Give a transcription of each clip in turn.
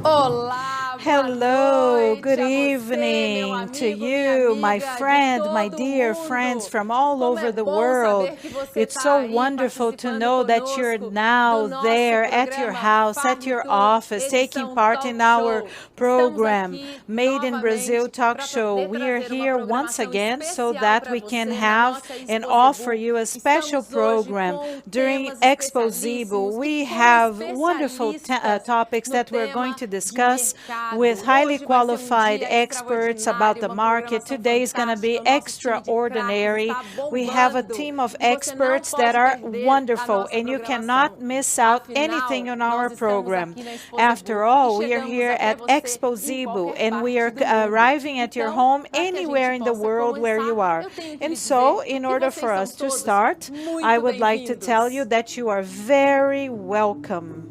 Olá, boa Hello, good noite a você, meu evening to amigo, minha you, my amiga de friend, my todo dear friends mundo. from all Como é over the bom world. saber que você It's está so aí wonderful to participando know that you're conosco do now nosso there at your programa house, at Farm your Tour office, taking Edição part in Talk our Show. Estamos program, aqui Made in Brazil novamente Talk para Show. poder We are trazer uma here once programação again so especial that para we can você na have nossa and Expo offer Zebu. you a special Estamos hoje program com during temas Expo Zibo. especialíssimos e We com have wonderful especialistas topics no that we're going tema to de discuss with mercado. highly Hoje vai ser um qualified dia experts about extraordinário, the uma market. programação Today is going to fantástica. be O nosso time de craques extraordinary. está We have a bombando team of e você não experts that pode are perder a wonderful, nossa and you cannot programação. miss out anything Afinal, on nós our estamos program. aqui na Expo After Zebu e all, we are chegamos here até at você Expo em Zibo, qualquer and we parte are do mundo. arriving at your Então, home para que a gente anywhere in the possa world where you começar, are. eu tenho que And lhe so, dizer in que order vocês for são us to todos start, I muito would like to tell you bem-vindos. that you are very welcome.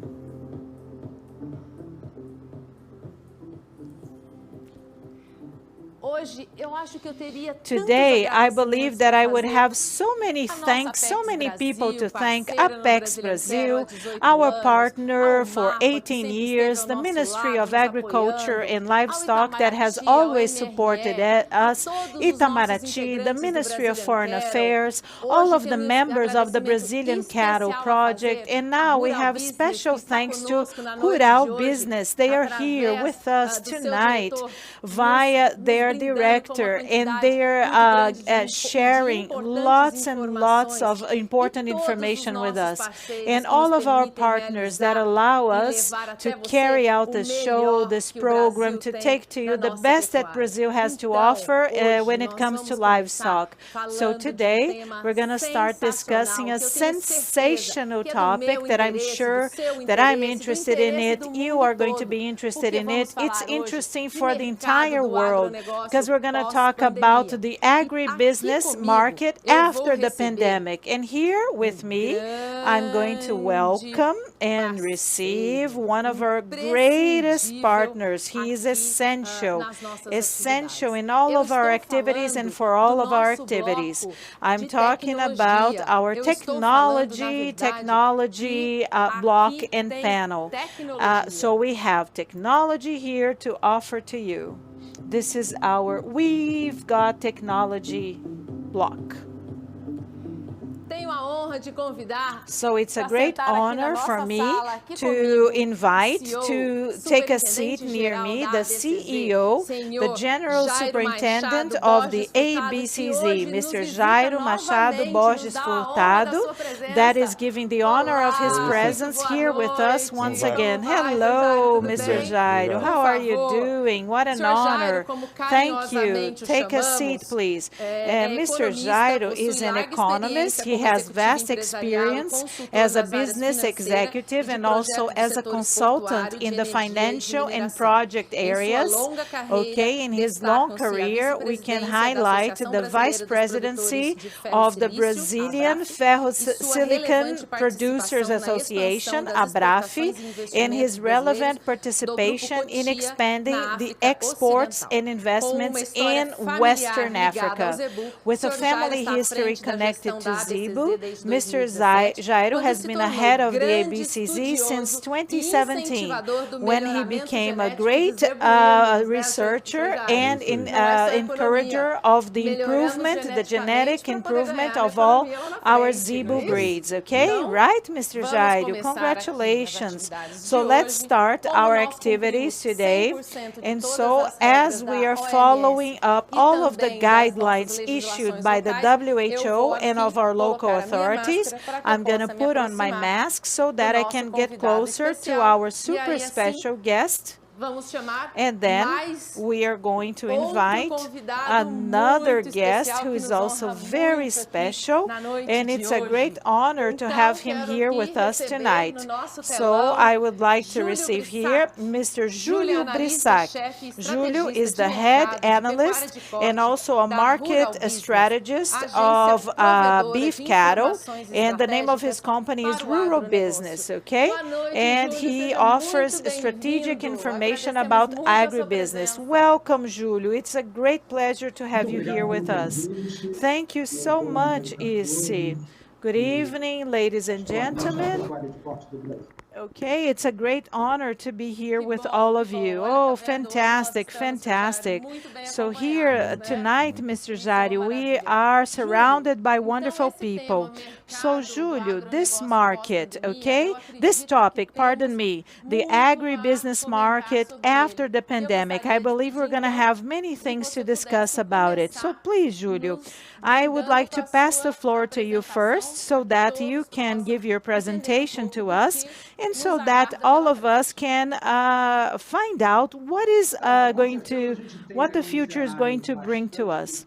Hoje, eu acho que eu teria tantos Today, I agradecimentos believe that para I would fazer have so many a nossa thanks, so Apex many people Brasil, to thank. parceira no Apex Brazilian Cattle há Brazil, 18 our anos, ao partner for MAPA, que 18 sempre esteve years, ao the nosso Ministry lado, of nos Agriculture apoiando, and ao Livestock that has Itamaraty, ao always supported MRE, a us, todos os nossos Itamaraty, the integrantes do Ministry of Brazilian Foreign Cattle. Affairs, all Hoje of the tenho um members of the agradecimento Brazilian Cattle especial a Project, fazer and a now we Rural have Business, que special está thanks to conosco na noite de Rural hoje, Business. They are here através with us do seu tonight diretor, via nos their brindando com uma director, and quantidade they're muito grande de sharing importantes lots and lots informações of e important todos os information with nossos us. parceiros And que nos all of our permitem partners that realizar allow e us levar to até você carry out o this show, melhor this que o program, Brasil to tem take to you na the nossa best that pecuária. Brazil has to Então, offer hoje when it nós comes to vamos começar livestock. So falando de um today, tema we're going to start discussing sensacional a que eu tenho certeza sensational que é do topic meu that I'm interesse, do sure seu that I'm interesse, do interested in interesse it. do You mundo are going to todo, be interested porque in it. vamos It's falar hoje interesting de for the mercado entire do world because agronegócio we're going to talk about pós-pandemia. the E aqui agribusiness comigo market eu vou after the receber pandemic. And here um with me, I'm going to grande welcome and receive parceiro, one of our greatest imprescindível partners. He is aqui essential, nas nossas essential atividades. in all Eu of our estou activities and falando for do all of our nosso activities. bloco I'm de talking about tecnologia. our Eu estou falando, na verdade, que technology block aqui and tem panel. So tecnologia. we have technology here to offer to you. This is our We've Got Technology block. Tenho a honra de convidar So it's a para great sentar aqui na honor for nossa me sala, aqui to comigo, invite, CEO, to take a seat Superintendente near Geral me, da the ABCZ, CEO, the senhor General Jairo Superintendent Machado of Borges the Furtado, que ABCZ, hoje nos Mr. visita Jairo Machado novamente, nos Borges dá a honra da Furtado, sua that is presença. giving the honor of his Olá, muito presence boa here with us once noite. again. Como vai, seu Jairo? Hello, Tudo Mr. bem? Jairo. Por How are you favor, doing? What an senhor Jairo, honor. como Thank you. carinhosamente o Take a seat, chamamos, please. é Mr. economista, Jairo possui is an larga economist. experiência He como has executivo vast empresarial e experience consultor as a nas áreas business financeira e executive de and also projetos dos as a setores consultant portuário, de in the energia e de financial and mineração. project Em sua areas. longa carreira, Okay, in his long destacam-se a career, we can vice-presidência da highlight Associação the vice Brasileira dos Produtores presidency de of the Ferro-Silício, a Brazilian ABRAF, e sua Ferro-Silicon relevante Producers participação na expansão Association, das ABRAF, exportações e and investimentos his brasileiros relevant do Grupo participation in Cotia expanding na the África exports Ocidental. and Com uma investments história in familiar Western ligada ao Africa. Zebu, o With a senhor Jairo family está à history frente da connected gestão to da Zebu, ABCZ desde Mr. 2017, Jairo quando has se been a tornou head of the grande ABCZ since estudioso e 2017, incentivador do when he melhoramento became a genético de great zebuínos, né, senhor researcher Jairo? and Não é só economia. encourager of the Melhoramos improvement, the geneticamente genetic para poder improvement ganhar na of all economia lá na our frente, não Zebu é isso? breeds. Okay, Então, right, Mr. vamos Jairo? começar aqui as Congratulations. atividades So de let's hoje. start Como our nós cumprimos activities today. 100% de And todas so, as regras as we da are OMS following up e all of the também das nossas guidelines issued legislações by the locais, eu vou WHO and aqui of our local colocar a minha authorities, máscara para que eu I'm going to possa me put on my aproximar mask so do that I nosso can get convidado closer to especial. our E super aí, assim, special guest. vamos chamar And then mais we are going to outro invite convidado another muito guest especial who que is nos also honra very muito aqui special, na noite and de it's a hoje. great honor to Então, have him quero here aqui with us receber no tonight. nosso So telão I would like to Júlio receive here Brissac. Mr. Júlio é Julio analista, Brissac. chefe e Julio estrategista is de the head mercado de pecuária analyst de and corte also a da Rural market Business, strategist agência of provedora beef de cattle, informações and the name of his estratégicas company is para o Rural agronegócio. Business, okay? Boa noite, And Júlio, he seja offers muito strategic bem-vindo. information Agradecemos about muito a sua agribusiness. presença. Welcome, Julio. It's a great pleasure to have you here with us. Thank you so much, Isi. Good evening, ladies and gentlemen. Okay, it's a great honor to be here with all of you. Oh, fantastic, fantastic. So here tonight, Mr. Zari, we are surrounded by wonderful people. So, Julio, this market, okay, this topic, pardon me, the agribusiness market after the pandemic, I believe we're going to have many things to discuss about it. So please, Julio, I would like to pass the floor to you first so that you can give your presentation to us and so that all of us can find out what the future is going to bring to us.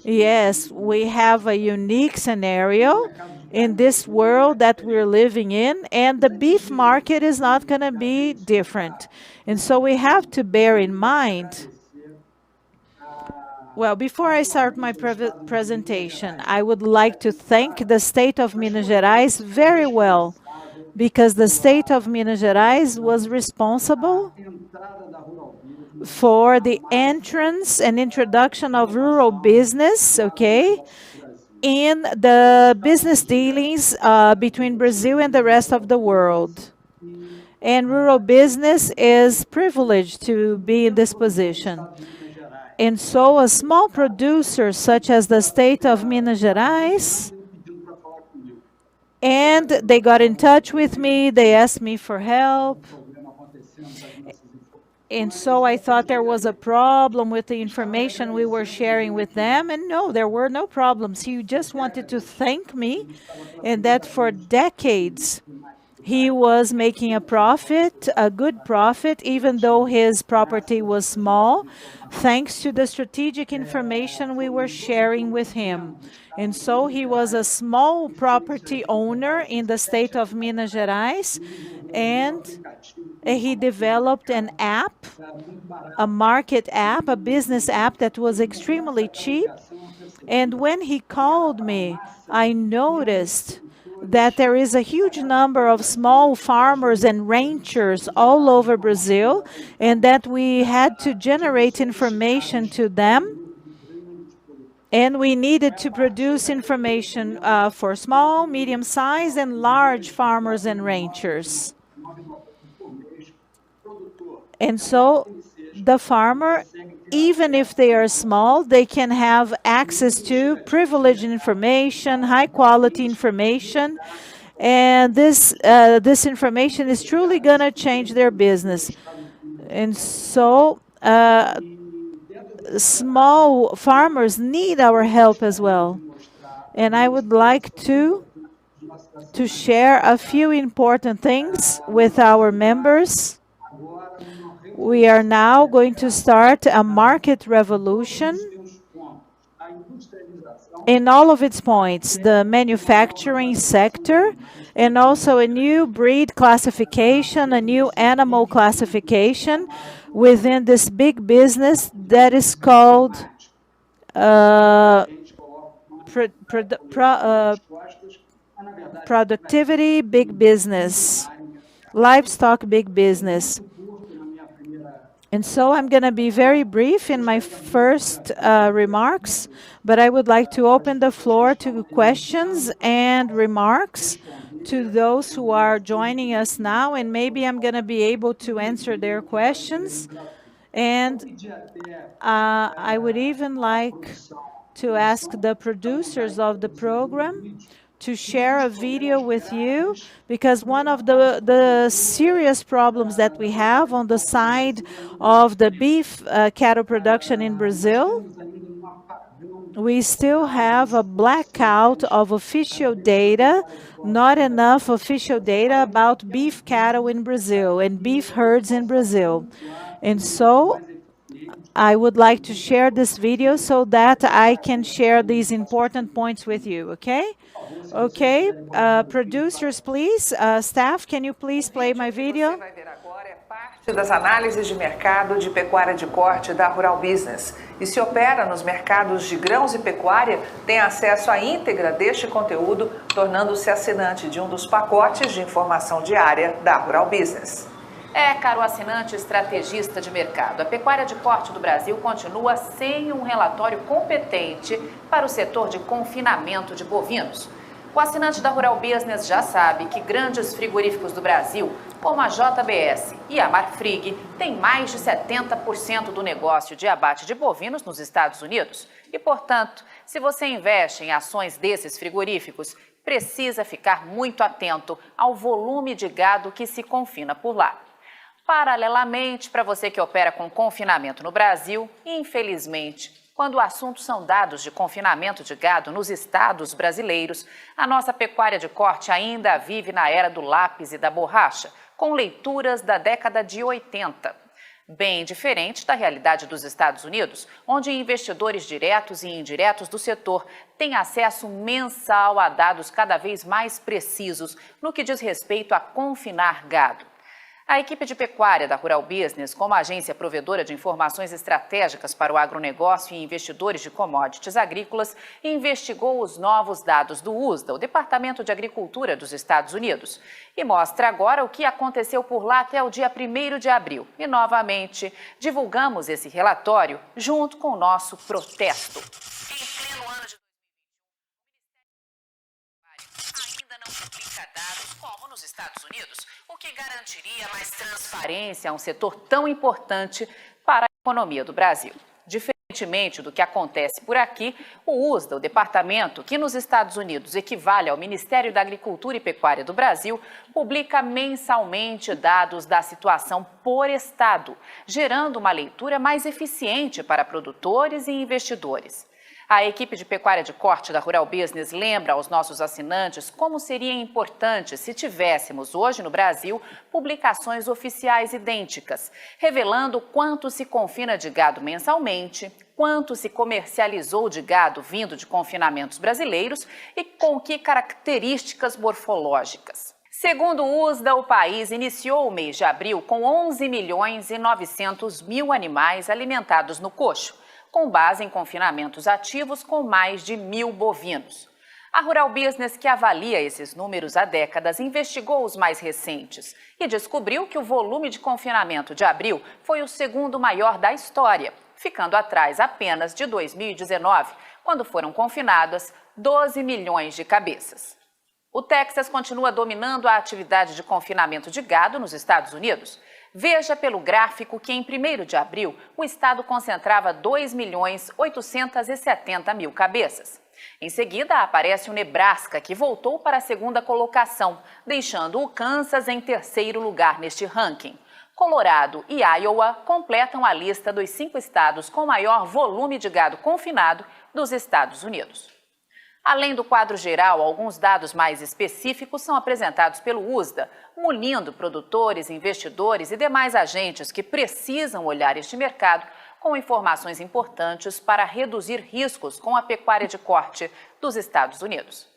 Yes, we have a unique scenario in this world that we're living in, and the beef market is not going to be different. And so we have to bear in mind. Well, before I start my presentation, I would like to thank the state of Minas Gerais very well, because the state of Minas Gerais was responsible for the entrance and introduction of rural business, okay, in the business dealings between Brazil and the rest of the world. And rural business is privileged to be in this position. And so a small producer such as the state of Minas Gerais, and they got in touch with me, they asked me for help. And so I thought there was a problem with the information we were sharing with them. And no, there were no problems. He just wanted to thank me, and that for decades he was making a profit, a good profit, even though his property was small, thanks to the strategic information we were sharing with him. And so he was a small property owner in the state of Minas Gerais, and he developed an app, a market app, a business app that was extremely cheap. And when he called me, I noticed that there is a huge number of small farmers and ranchers all over Brazil, and that we had to generate information to them. And we needed to produce information for small, medium-sized, and large farmers and ranchers. And so the farmer, even if they are small, they can have access to privileged information, high-quality information, and this information is truly going to change their business. And so small farmers need our help as well. And I would like to share a few important things with our members. We are now going to start a market revolution in all of its points, the manufacturing sector, and also a new breed classification, a new animal classification within this big business that is called productivity big business, livestock big business. And so I'm going to be very brief in my first remarks, but I would like to open the floor to questions and remarks to those who are joining us now, and maybe I'm going to be able to answer their questions. And I would even like to ask the producers of the program to share a video with you, because one of the serious problems that we have on the side of the beef cattle production in Brazil, we still have a blackout of official data, not enough official data about beef cattle in Brazil and beef herds in Brazil. And so I would like to share this video so that I can share these important points with you, okay? Okay, producers, please. Staff, can you please play my video? Das análises de mercado de pecuária de corte da Rural Business. E se opera nos mercados de grãos e pecuária, tem acesso à íntegra deste conteúdo, tornando-se assinante de um dos pacotes de informação diária da Rural Business. Caro assinante estrategista de mercado, a pecuária de corte do Brasil continua sem um relatório competente para o setor de confinamento de bovinos. O assinante da Rural Business já sabe que grandes frigoríficos do Brasil, como a JBS e a Marfrig, têm mais de 70% do negócio de abate de bovinos nos Estados Unidos. E, portanto, se você investe em ações desses frigoríficos, precisa ficar muito atento ao volume de gado que se confina por lá. Paralelamente, para você que opera com confinamento no Brasil, infelizmente, quando o assunto são dados de confinamento de gado nos estados brasileiros, a nossa pecuária de corte ainda vive na era do lápis e da borracha, com leituras da década de 80. Bem diferente da realidade dos Estados Unidos, onde investidores diretos e indiretos do setor têm acesso mensal a dados cada vez mais precisos no que diz respeito a confinar gado. A equipe de pecuária da Rural Business, como agência provedora de informações estratégicas para o agronegócio e investidores de commodities agrícolas, investigou os novos dados do USDA, o Departamento de Agricultura dos Estados Unidos, e mostra agora o que aconteceu por lá até o dia 1º de abril. E, novamente, divulgamos esse relatório junto com o nosso protesto. Em pleno ano de 2021, ainda não publica dados como nos Estados Unidos, o que garantiria mais transparência a um setor tão importante para a economia do Brasil. Diferentemente do que acontece por aqui, o USDA, o departamento que nos Estados Unidos equivale ao Ministério da Agricultura e Pecuária do Brasil, publica mensalmente dados da situação por estado, gerando uma leitura mais eficiente para produtores e investidores. A equipe de pecuária de corte da Rural Business lembra aos nossos assinantes como seria importante se tivéssemos hoje no Brasil publicações oficiais idênticas, revelando quanto se confina de gado mensalmente, quanto se comercializou de gado vindo de confinamentos brasileiros e com que características morfológicas. Segundo o USDA, o país iniciou o mês de abril com 11.900.000 animais alimentados no coxo, com base em confinamentos ativos com mais de 1.000 bovinos. A Rural Business, que avalia esses números há décadas, investigou os mais recentes e descobriu que o volume de confinamento de abril foi o segundo maior da história, ficando atrás apenas de 2019, quando foram confinadas 12 milhões de cabeças. O Texas continua dominando a atividade de confinamento de gado nos Estados Unidos. Veja pelo gráfico que em 1º de abril o estado concentrava 2.870.000 cabeças. Em seguida aparece o Nebraska, que voltou para a segunda colocação, deixando o Kansas em 3º lugar neste ranking. Colorado e Iowa completam a lista dos 5 estados com maior volume de gado confinado dos Estados Unidos. Além do quadro geral, alguns dados mais específicos são apresentados pelo USDA, munindo produtores, investidores e demais agentes que precisam olhar este mercado com informações importantes para reduzir riscos com a pecuária de corte dos Estados Unidos.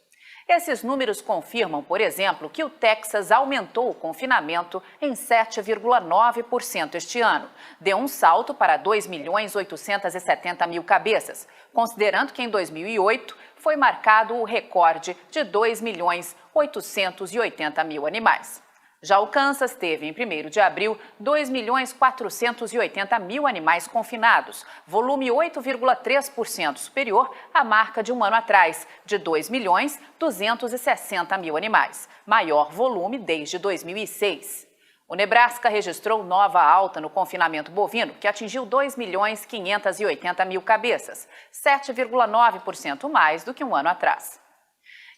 Esses números confirmam, por exemplo, que o Texas aumentou o confinamento em 7,9% este ano. Deu um salto para 2.870.000 cabeças, considerando que em 2008 foi marcado o recorde de 2.880.000 animais. Já o Kansas teve, em 1º de abril, 2.480.000 animais confinados, volume 8,3% superior à marca de um ano atrás, de 2.260.000 animais, maior volume desde 2006. O Nebraska registrou nova alta no confinamento bovino, que atingiu 2.580.000 cabeças, 7,9% mais do que um ano atrás.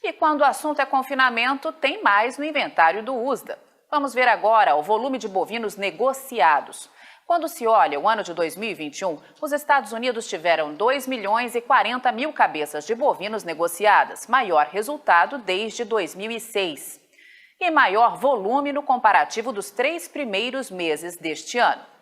E quando o assunto é confinamento, tem mais no inventário do USDA. Vamos ver agora o volume de bovinos negociados. Quando se olha o ano de 2021, os Estados Unidos tiveram 2.040.000 cabeças de bovinos negociadas, maior resultado desde 2006. E maior volume no comparativo dos 3 primeiros meses deste ano.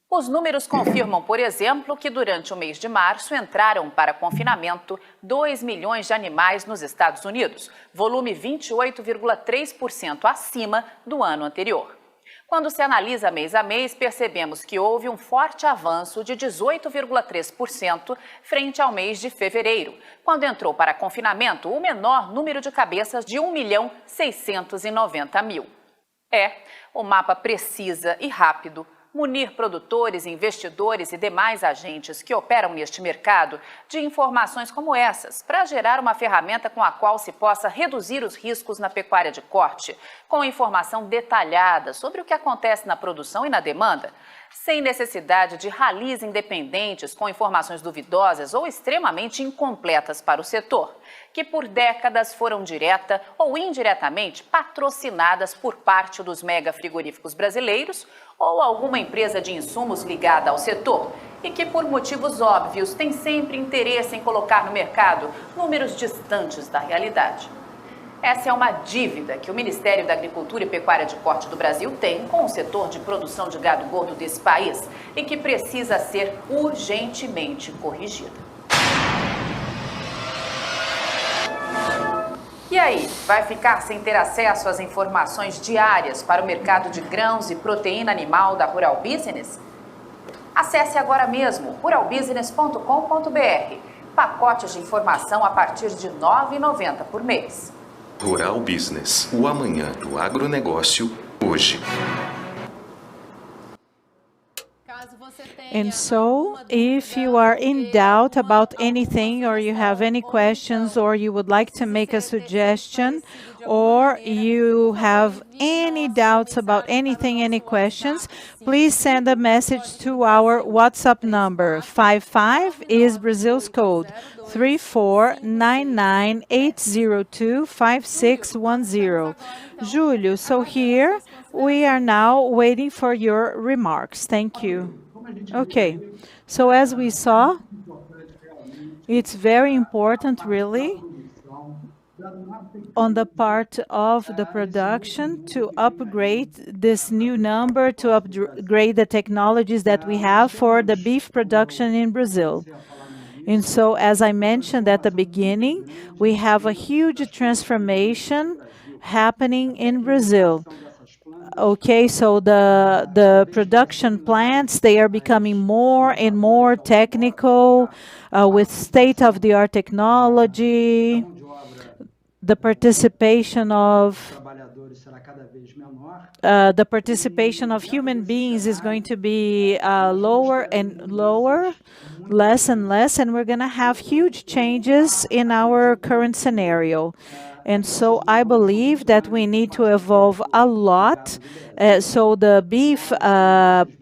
Os números confirmam, por exemplo, que durante o mês de março entraram para confinamento 2 milhões de animais nos Estados Unidos, volume 28,3% acima do ano anterior. Quando se analisa mês a mês, percebemos que houve um forte avanço de 18,3% frente ao mês de fevereiro, quando entrou para confinamento o menor número de cabeças de 1.690.000. O mapa precisa e rápido munir produtores, investidores e demais agentes que operam neste mercado de informações como essas, para gerar uma ferramenta com a qual se possa reduzir os riscos na pecuária de corte, com informação detalhada sobre o que acontece na produção e na demanda, sem necessidade de ralis independentes com informações duvidosas ou extremamente incompletas para o setor, que por décadas foram direta ou indiretamente patrocinadas por parte dos mega frigoríficos brasileiros ou alguma empresa de insumos ligada ao setor e que, por motivos óbvios, tem sempre interesse em colocar no mercado números distantes da realidade. Essa é uma dívida que o Ministério da Agricultura e Pecuária de Corte do Brasil tem com o setor de produção de gado gordo desse país e que precisa ser urgentemente corrigida. E aí, vai ficar sem ter acesso às informações diárias para o mercado de grãos e proteína animal da Rural Business? Acesse agora mesmo ruralbusiness.com.br. Pacotes de informação a partir de R$ 9,90 por mês. Rural Business, o amanhã do agronegócio, hoje. And so, if you are in doubt about anything, or you have any questions, or you would like to make a suggestion, or you have any doubts about anything, any questions, please send a message to our WhatsApp number. 55 is Brazil's code, 3499-802-5610. Julio, so here we are now waiting for your remarks. Thank you. Okay, so as we saw, it's very important, really, on the part of the production to upgrade this new number, to upgrade the technologies that we have for the beef production in Brazil. And so, as I mentioned at the beginning, we have a huge transformation happening in Brazil. Okay, so the production plants, they are becoming more and more technical with state-of-the-art technology. The participation of human beings is going to be lower and lower, less and less, and we're going to have huge changes in our current scenario. And so I believe that we need to evolve a lot. So the beef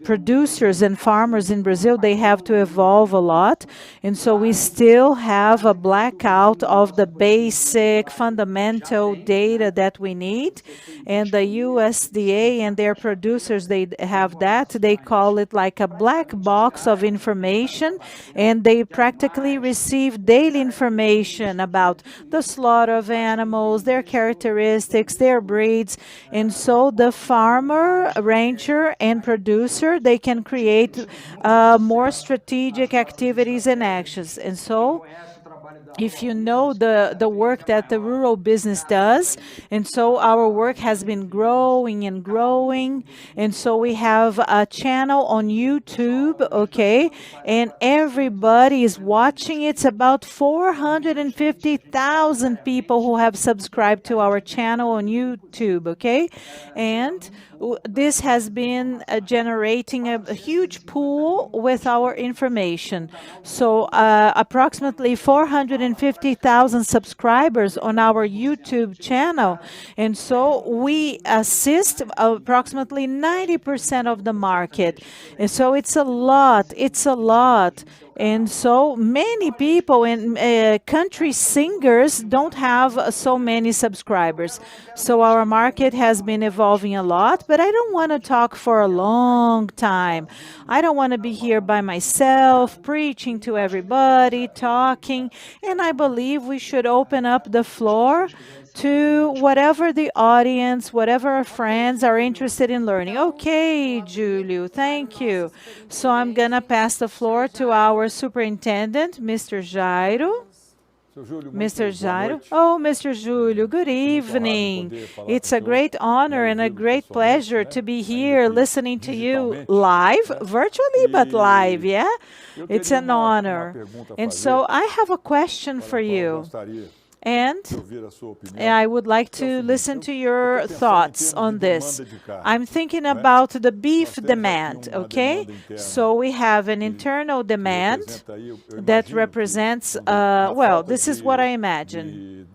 producers and farmers in Brazil, they have to evolve a lot. And so we still have a blackout of the basic fundamental data that we need. And the USDA and their producers, they have that. They call it like a black box of information. And they practically receive daily information about the slaughter of animals, their characteristics, their breeds. And so the farmer, rancher, and producer, they can create more strategic activities and actions. And so if you know the work that the rural business does, and so our work has been growing and growing, and so we have a channel on YouTube, okay, and everybody is watching. It's about 450,000 people who have subscribed to our channel on YouTube, okay, and this has been generating a huge pool with our information. So approximately 450,000 subscribers on our YouTube channel. And so we assist approximately 90% of the market. And so it's a lot. It's a lot. And so many people and country singers don't have so many subscribers. So our market has been evolving a lot, but I don't want to talk for a long time. I don't want to be here by myself, preaching to everybody, talking. And I believe we should open up the floor to whatever the audience, whatever our friends are interested in learning. Okay, Julio, thank you. So I'm going to pass the floor to our superintendent, Mr. Jairo. Mr. Jairo. Oh, Mr. Julio, good evening. It's a great honor and a great pleasure to be here listening to you live, virtually, but live, yeah? It's an honor. And so I have a question for you. And I would like to listen to your thoughts on this. I'm thinking about the beef demand, okay? So we have an internal demand that represents, well, this is what I imagine.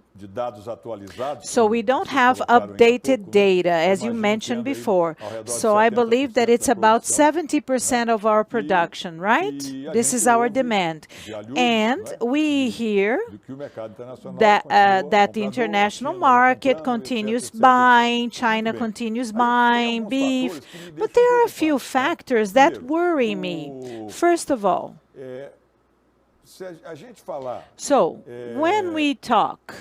So we don't have updated data, as you mentioned before. So I believe that it's about 70% of our production, right? This is our demand. And we hear that, that the international market continues buying, China continues buying beef. But there are a few factors that worry me. First of all, so, when we talk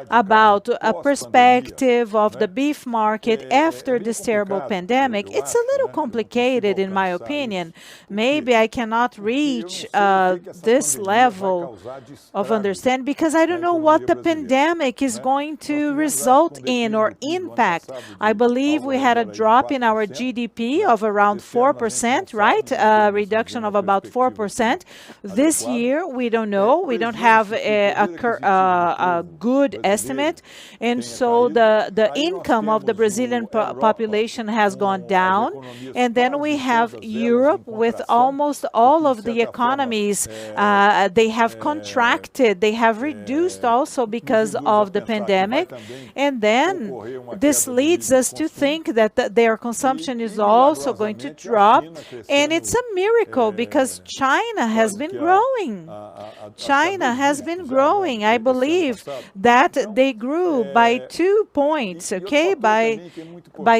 about a perspective of the beef market after this terrible pandemic, it's a little complicated in my opinion. Maybe I cannot reach this level of understanding because I don't know what the pandemic is going to result in or impact. I believe we had a drop in our GDP of around 4%, right? A reduction of about 4%. This year, we don't know. We don't have a good estimate. And so the income of the Brazilian population has gone down. And then we have Europe with almost all of the economies. They have contracted. They have reduced also because of the pandemic. And then this leads us to think that their consumption is also going to drop. And it's a miracle because China has been growing. China has been growing. I believe that they grew by 2 points, okay? By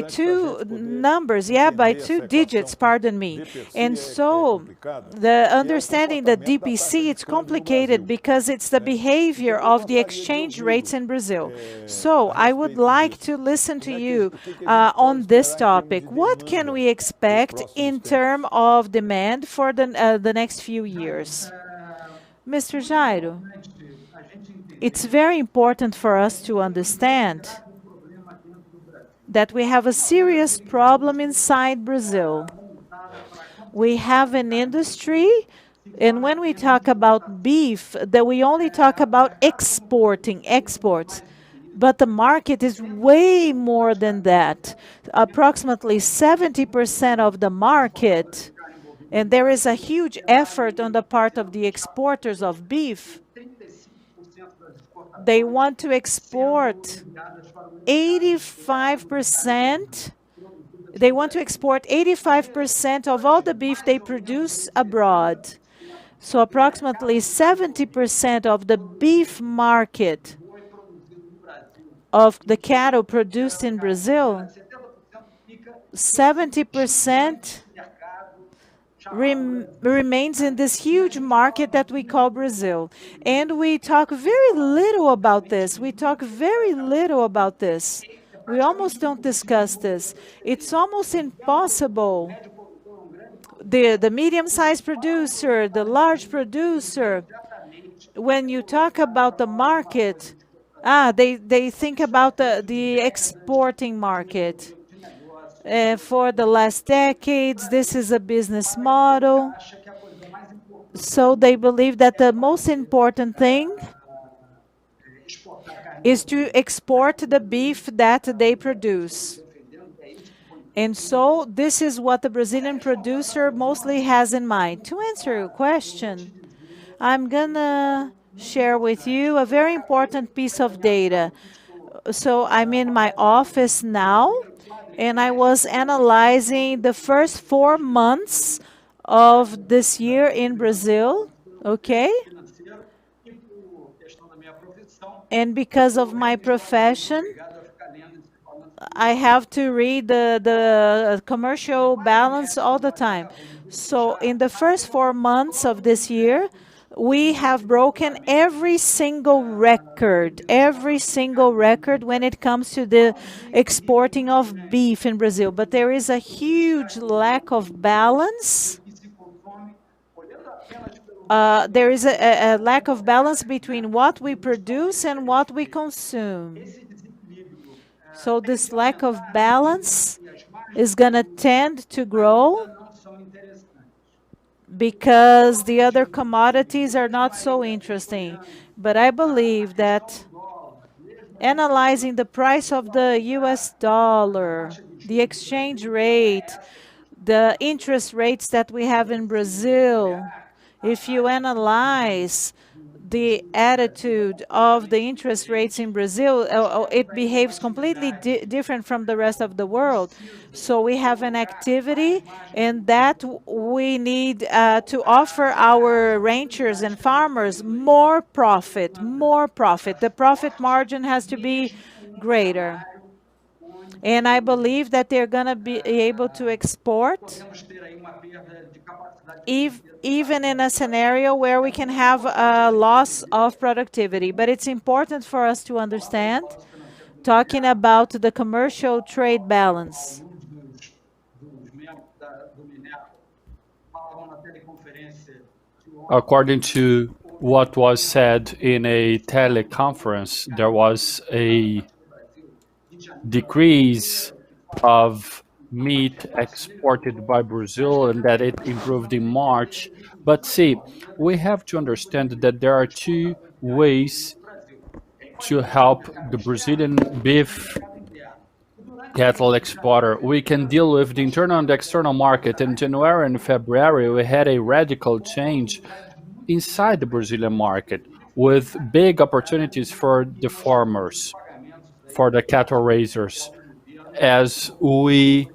two numbers, yeah, by 2 digits, pardon me. And so the understanding the DPC, it's complicated because it's the behavior of the exchange rates in Brazil. So I would like to listen to you on this topic. What can we expect in terms of demand for the next few years? Mr. Jairo, it's very important for us to understand that we have a serious problem inside Brazil. We have an industry, and when we talk about beef, that we only talk about exports. But the market is way more than that. Approximately 70% of the market. And there is a huge effort on the part of the exporters of beef. They want to export 85%. They want to export 85% of all the beef they produce abroad. So approximately 70% of the beef market of the cattle produced in Brazil, 70% remains in this huge market that we call Brazil. And we talk very little about this. We talk very little about this. We almost don't discuss this. It's almost impossible. The medium-sized producer, the large producer, when you talk about the market, they think about the exporting market. For the last decades, this is a business model. So they believe that the most important thing is to export the beef that they produce. And so this is what the Brazilian producer mostly has in mind. To answer your question, I'm gonna share with you a very important piece of data. So I'm in my office now, and I was analyzing the first 4 months of this year in Brazil, okay? And because of my profession, I have to read the commercial balance all the time. So in the first 4 months of this year, we have broken every single record when it comes to the exporting of beef in Brazil. But there is a huge lack of balance. There is a lack of balance between what we produce and what we consume. So this lack of balance is going to tend to grow because the other commodities are not so interesting. But I believe that analyzing the price of the US dollar, the exchange rate, the interest rates that we have in Brazil, if you analyze the attitude of the interest rates in Brazil, it behaves completely different from the rest of the world. So we have an activity, and that we need to offer our ranchers and farmers more profit, more profit. The profit margin has to be greater. And I believe that they're going to be able to export even in a scenario where we can have a loss of productivity. But it's important for us to understand, talking about the commercial trade balance. According to what was said in a teleconference, there was a decrease of meat exported by Brazil and that it improved in March. But see, we have to understand that there are two ways to help the Brazilian beef cattle exporter. We can deal with the internal and external market. In January and February, we had a radical change inside the Brazilian market with big opportunities for the farmers, for the cattle raisers, as we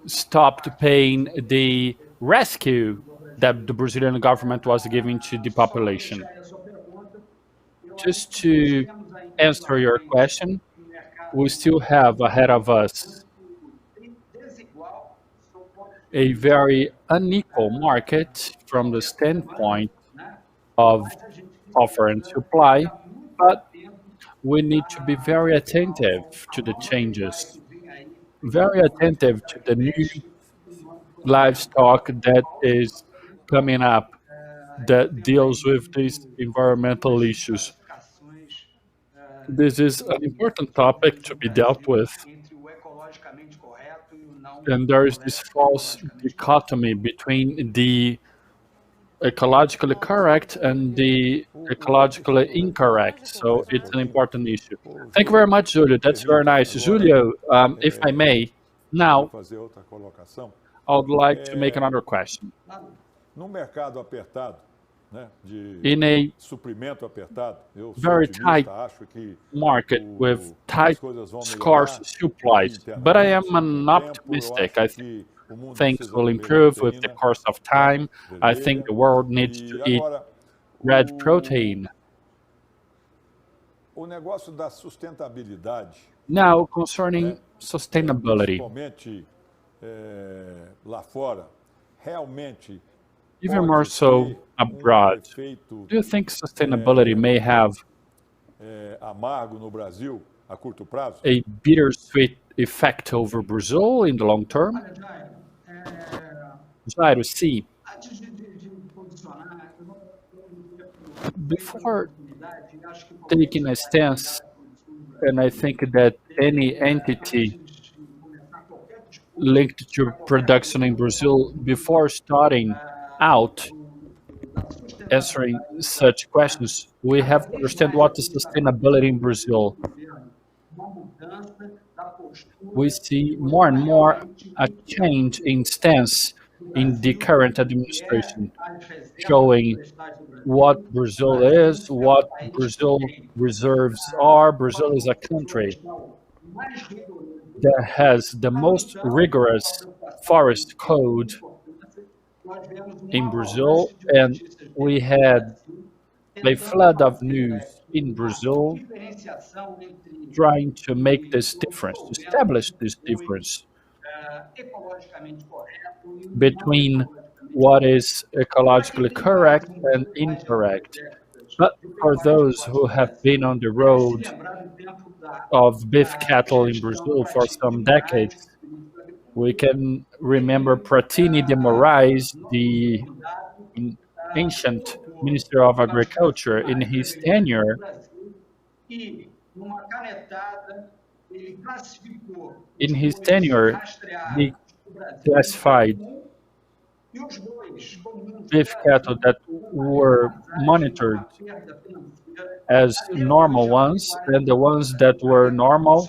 stopped paying the rescue that the Brazilian government was giving to the population. Just to answer your question, we still have ahead of us a very unequal market from the standpoint of offer and supply, but we need to be very attentive to the changes, very attentive to the new livestock that is coming up that deals with these environmental issues. This is an important topic to be dealt with. And there is this false dichotomy between the ecologically correct and the ecologically incorrect. So it's an important issue. Thank you very much, Julio. That's very nice. Julio, if I may, now I would like to make another question. In a very tight market with tight, scarce supplies, but I am an optimistic. I think things will improve with the course of time. I think the world needs to eat red protein. Now, concerning sustainability, even more so abroad, do you think sustainability may have a bittersweet effect over Brazil in the long term? Jairo, see, before taking a stance, and I think that any entity linked to production in Brazil, before starting out answering such questions, we have to understand what is sustainability in Brazil. We see more and more a change in stance in the current administration, showing what Brazil is, what Brazil reserves are. Brazil is a country that has the most rigorous forest code in Brazil, and we had a flood of news in Brazil trying to make this difference, to establish this difference between what is ecologically correct and incorrect. But for those who have been on the road of beef cattle in Brazil for some decades, we can remember Pratini de Moraes, the ancient Minister of Agriculture. In his tenure, he classified beef cattle that were monitored as normal ones, and the ones that were normal,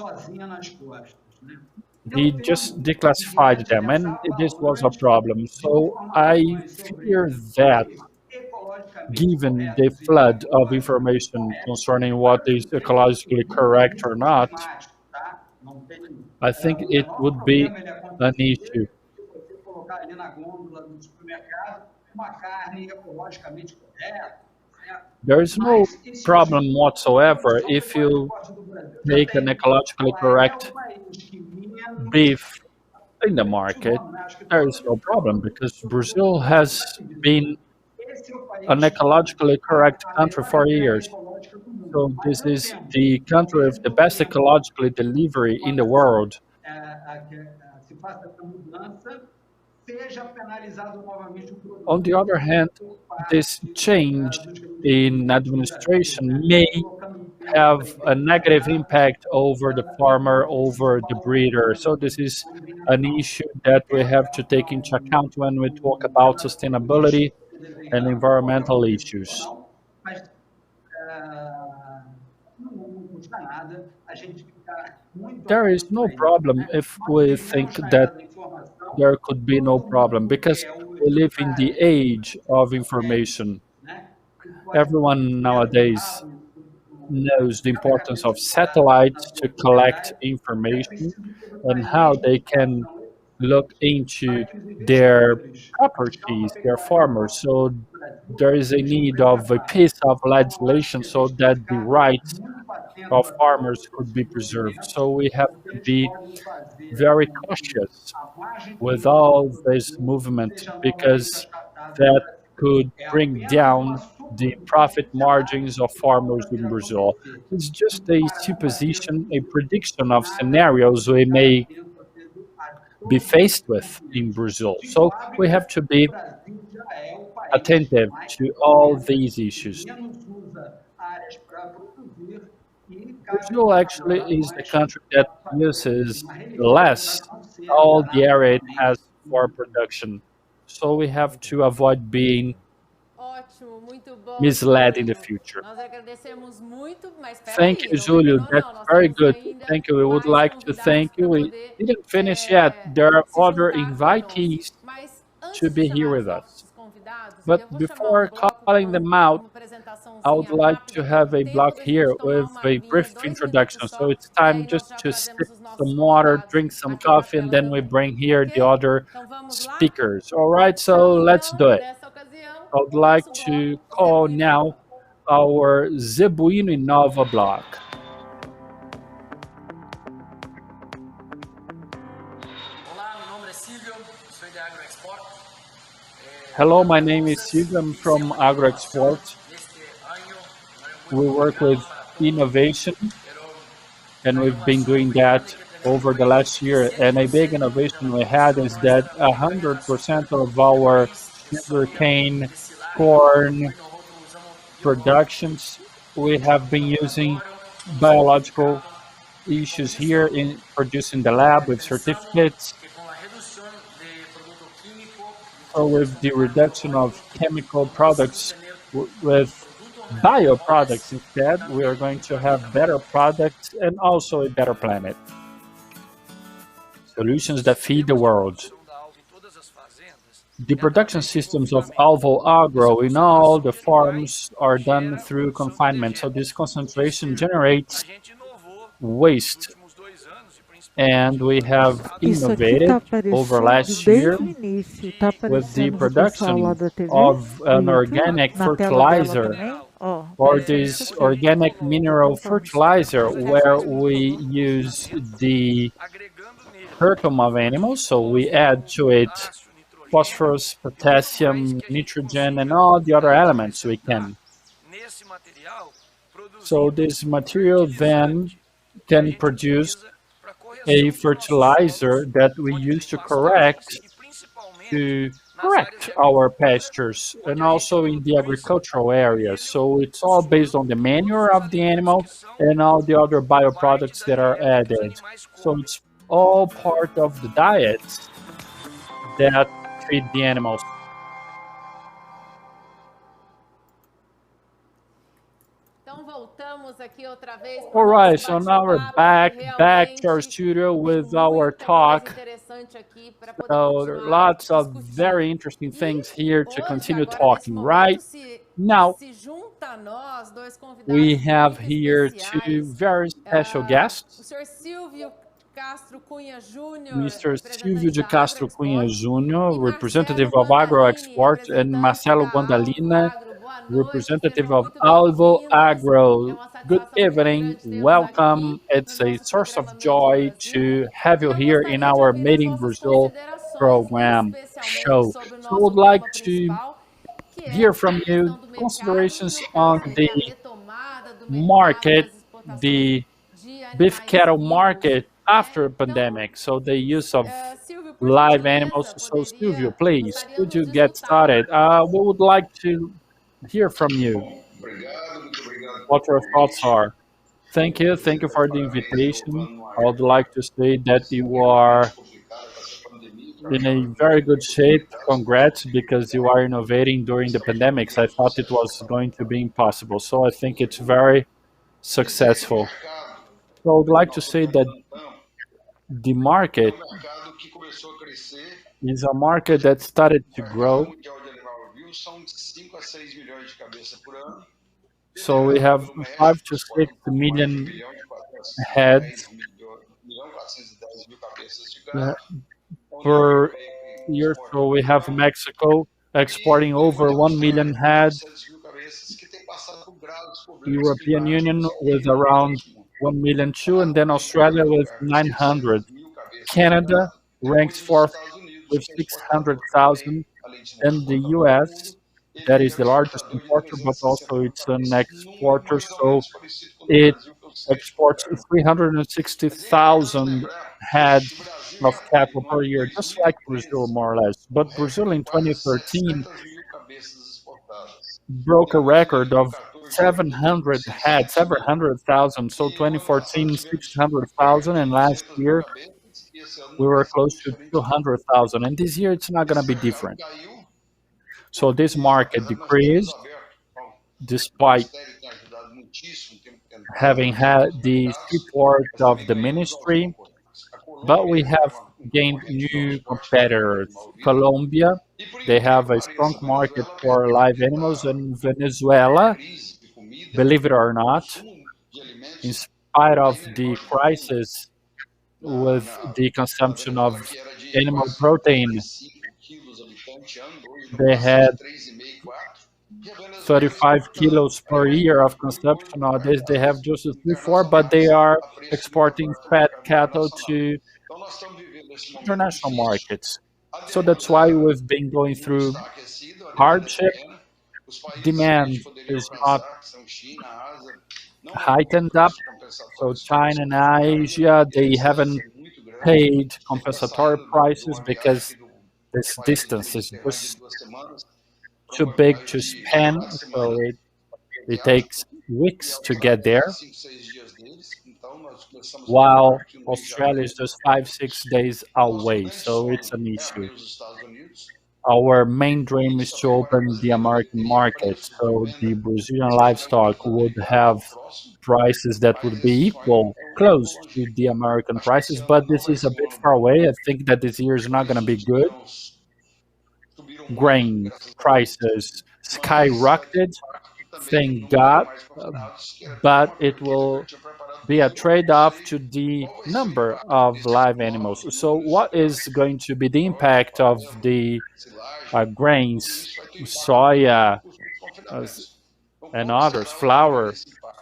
he just declassified them, and this was a problem. So I fear that given the flood of information concerning what is ecologically correct or not, I think it would be an issue. There is no problem whatsoever if you take an ecologically correct beef in the market. There is no problem because Brazil has been an ecologically correct country for years. So this is the country with the best ecological delivery in the world. On the other hand, this change in administration may have a negative impact over the farmer, over the breeder. So this is an issue that we have to take into account when we talk about sustainability and environmental issues. There is no problem if we think that there could be no problem because we live in the age of information. Everyone nowadays knows the importance of satellites to collect information and how they can look into their properties, their farmers. So there is a need of a piece of legislation so that the rights of farmers could be preserved. So we have to be very cautious with all this movement because that could bring down the profit margins of farmers in Brazil. It's just a supposition, a prediction of scenarios we may be faced with in Brazil. So we have to be attentive to all these issues. Brazil actually is the country that uses less all the area it has for production. So we have to avoid being Ótimo, muito bom, misled in the Júlio. future. Nós agradecemos muito, mas espera Thank aí, you, não Julio. terminou That's não. Nós very temos good. ainda Thank you. We would mais like to convidados thank you. para We poder didn't finish yet. There are se other juntar invitees conosco. Mas antes to de be chamar here os with us. nossos convidados, eu But vou chamar before bloco calling com them out, uma I would apresentaçãozinha like rápida to para have o a tempo block da here gente tomar with uma a aguinha, brief 2 introduction. minutos So só, it's e time aí nós just já to trazemos sip os nossos some water, convidados drink some aqui para a coffee, and tela then we também, bring here the ok? other Então vamos lá? speakers. All right, so Vamos let's então, do it. nessa ocasião, I would o like nosso to bloco call Zebuíno now Inova. our Zebuíno Inova block. Hello, my name is Silvio. I'm from AgroExport. We work with innovation, and we've been doing that over the last year. And a big innovation we had is that 100% of our sugarcane, corn productions, we have been using biological issues here in producing the lab with certificates. So with the reduction of chemical products with bioproducts instead, we are going to have better products and also a better planet. Solutions that feed the world. The production systems of Alvo Agro in all the farms are done through confinement. So this concentration generates waste. And we have Isso aqui innovated está over aparecendo last year desde o início. Está with the aparecendo no pessoal lá production da TV, of do an YouTube, organic na tela dela fertilizer também. Ó, or aparecendo isso this aqui. organic mineral fertilizer where we use the curcum of animals. So we add to it phosphorus, potassium, nitrogen, and all the other elements we can. So this material then can produce a fertilizer that we use to correct our pastures and also in the agricultural areas. So it's all based on the manure of the animal and all the other bioproducts that are added. So it's all part of the diet that feed the animals. Então, All right, so now we're back to our studio with our talk. So there are lots of very interesting things here to continue talking, right? Now, we have here two very special guests. Mr. Silvio de Castro Cunha Jr., representative of Agro Export, and Marcelo Guandalina, representative of Alvo Agro. Good evening, welcome. It's a source of joy to have you here in our Made in Brazil program show. So I would like to hear from you considerations on the market, the beef cattle market after pandemic, so the use of live animals. So Silvio, please, could you get started? We would like to hear from you what your thoughts are. Thank you for the invitation. I would like to say that you are in a very good shape. Congrats, because you are innovating during the pandemics. I thought it was going to be impossible, so I think it's very successful. So I would like to say that the market is a market that started to grow. So we have 5 to 6 million heads per year. So we have Mexico exporting over 1 million heads, European Union with around 1 million too, and then Australia with 900. Canada ranks 4th with 600,000, and the US, that is the largest importer, but also it's an exporter, so it exports 360,000 head of cattle per year, just like Brazil, more or less. But Brazil in 2013 broke a record of 700 head, 700,000. So 2014, 600,000, and last year we were close to 200,000. And this year it's not going to be different. So this market decreased despite having had the support of the ministry, but we have gained new competitors. Colombia, they have a strong market for live animals, and Venezuela, believe it or not, in spite of the crisis with the consumption of animal protein, they had 35 kilos per year of consumption. Nowadays they have just 3-4, but they are exporting fat cattle to international markets. So that's why we've been going through hardship. Demand is not heightened up. So China and Asia, they haven't paid compensatory prices because this distance is just too big to span, so it takes weeks to get there, while Australia is just 5-6 days away, so it's an issue. Our main dream is to open the American market, so the Brazilian livestock would have prices that would be equal, close to the American prices, but this is a bit far away. I think that this year is not going to be good. Grain prices skyrocketed, thank God, but it will be a trade-off to the number of live animals. So what is going to be the impact of the grains, soya, and others, flour?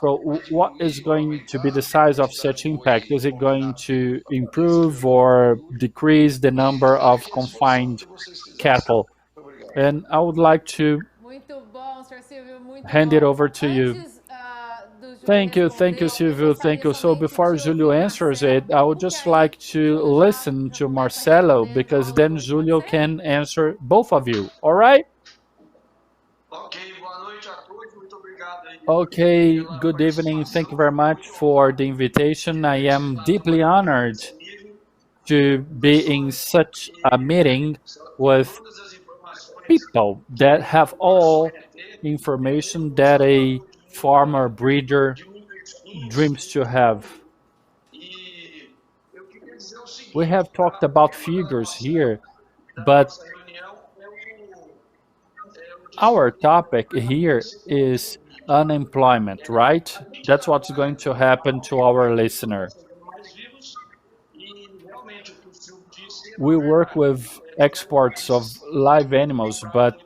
So what is going to be the size of such impact? Is it going to improve or decrease the number of confined cattle? And I would like to hand it over to you. Thank you, Silvio, thank you. So before Julio answers it, I would just like to listen to Marcelo, because then Julio can answer both of you, all right? Okay, good evening. Thank you very much for the invitation. I am deeply honored to be in such a meeting with people that have all information that a farmer breeder dreams to have. We have talked about figures here, but our topic here is unemployment, right? That's what's going to happen to our listener. We work with exports of live animals, but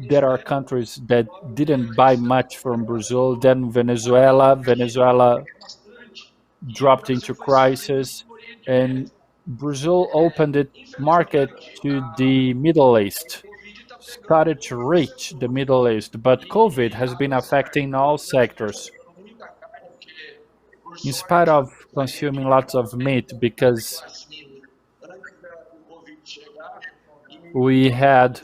there are countries that didn't buy much from Brazil. Then Venezuela dropped into crisis, and Brazil opened its market to the Middle East, started to reach the Middle East, but COVID has been affecting all sectors. In spite of consuming lots of meat, because we had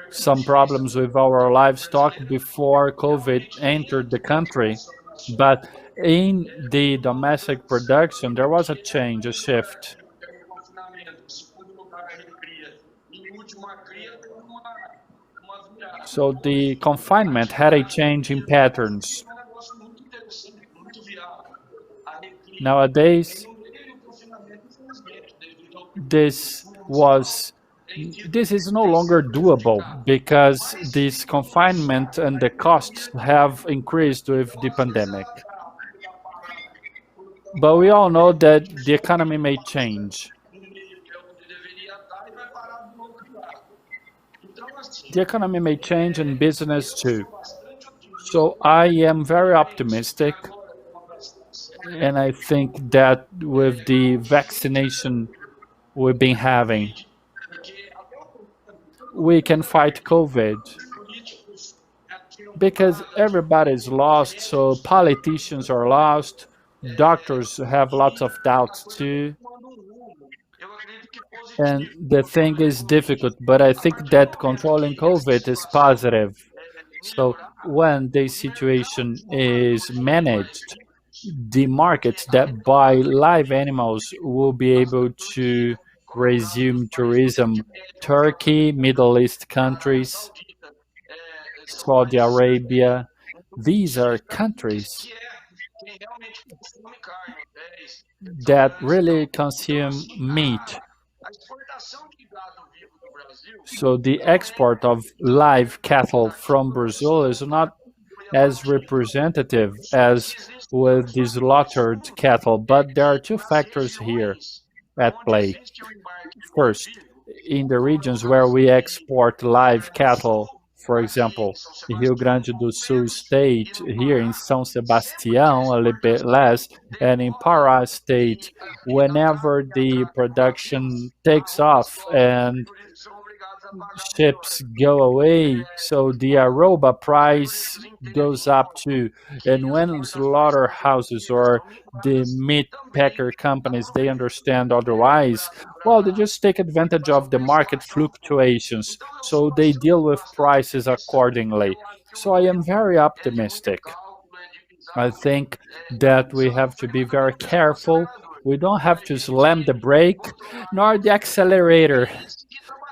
some problems with our livestock before COVID entered the country, but in the domestic production, there was a change, a shift. So the confinement had a change in patterns. Nowadays, this is no longer doable because this confinement and the costs have increased with the pandemic. But we all know that the economy may change. The economy may change and business too. So I am very optimistic, and I think that with the vaccination we've been having, we can fight COVID. Because everybody's lost, so politicians are lost, doctors have lots of doubts too. And the thing is difficult, but I think that controlling COVID is positive. So when the situation is managed, the markets that buy live animals will be able to resume tourism. Turkey, Middle East countries, Saudi Arabia, these are countries that really consume meat. So the export of live cattle from Brazil is not as representative as with the slaughtered cattle, but there are two factors here at play. First, in the regions where we export live cattle, for example, in Rio Grande do Sul state, here in São Sebastião, a little bit less, and in Pará state, whenever the production takes off and ships go away, so the arroba price goes up too. And when slaughterhouses or the meat packer companies, they understand otherwise, well, they just take advantage of the market fluctuations. So they deal with prices accordingly. So I am very optimistic. I think that we have to be very careful. We don't have to slam the brake nor the accelerator,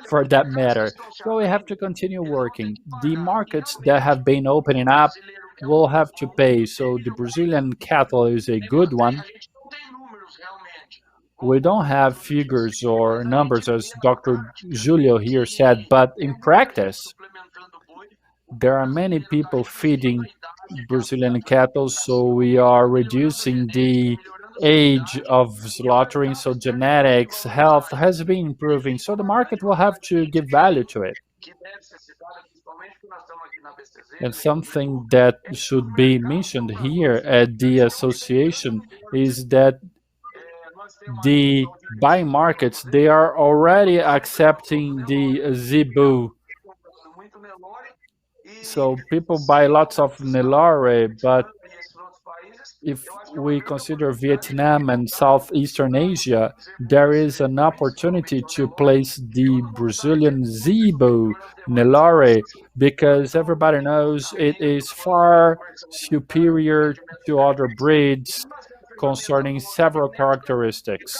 for that matter. So we have to continue working. The markets that have been opening up will have to pay. So the Brazilian cattle is a good one. We don't have figures or numbers, as Dr. Julio here said, but in practice, there are many people feeding Brazilian cattle, so we are reducing the age of slaughtering, so genetics, health has been improving, so the market will have to give value to it. And something that should be mentioned here at the association is that the buying markets, they are already accepting the Zebu. So people buy lots of Nelore, but if we consider Vietnam and Southeastern Asia, there is an opportunity to place the Brazilian Zebu Nelore because everybody knows it is far superior to other breeds concerning several characteristics.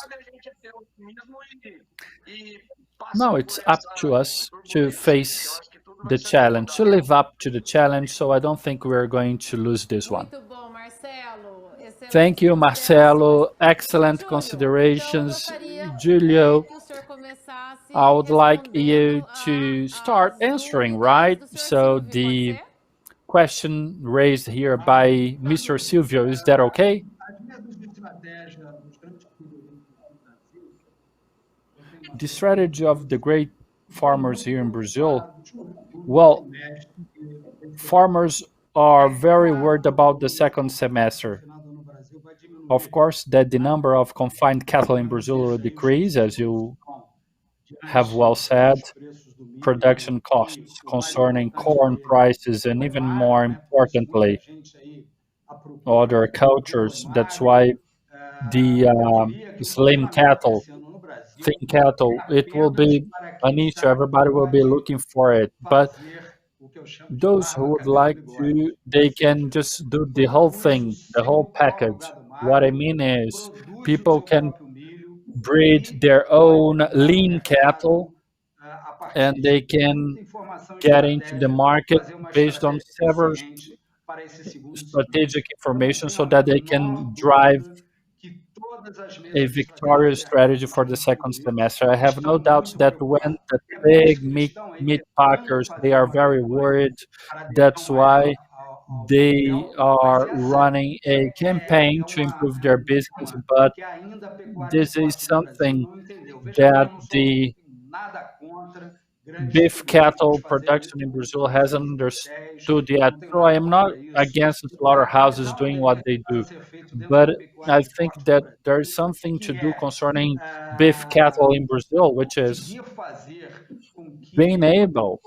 Now it's up to us to face the challenge, to live up to the challenge. So I don't think we're going to lose this one. Muito bom, Marcelo. Excelentes Thank you, Marcelo. Excellent Júlio, considerations. então eu gostaria, Julio, que o senhor começasse I would like you respondendo to start as answering, dúvidas right? do senhor So Silvio, pode the ser? question raised here by Mr. Silvio, is that okay? The strategy of the great farmers here in Brazil, well, farmers are very worried about the second semester. Of course, that the number of confined cattle in Brazil will decrease, as you have well said, production costs concerning corn prices, and even more importantly, other cultures. That's why the slim cattle, thin cattle, it will be an issue. Everybody will be looking for it. But those who would like to, they can just do the whole thing, the whole package. What I mean is, people can breed their own lean cattle and they can get into the market based on several strategic information so that they can drive a victorious strategy for the second semester. I have no doubts that when the big meat packers, they are very worried. That's why they are running a campaign to improve their business, but this is something that the beef cattle production in Brazil hasn't understood yet. So I am not against the slaughterhouses doing what they do, but I think that there is something to do concerning beef cattle in Brazil, which is being able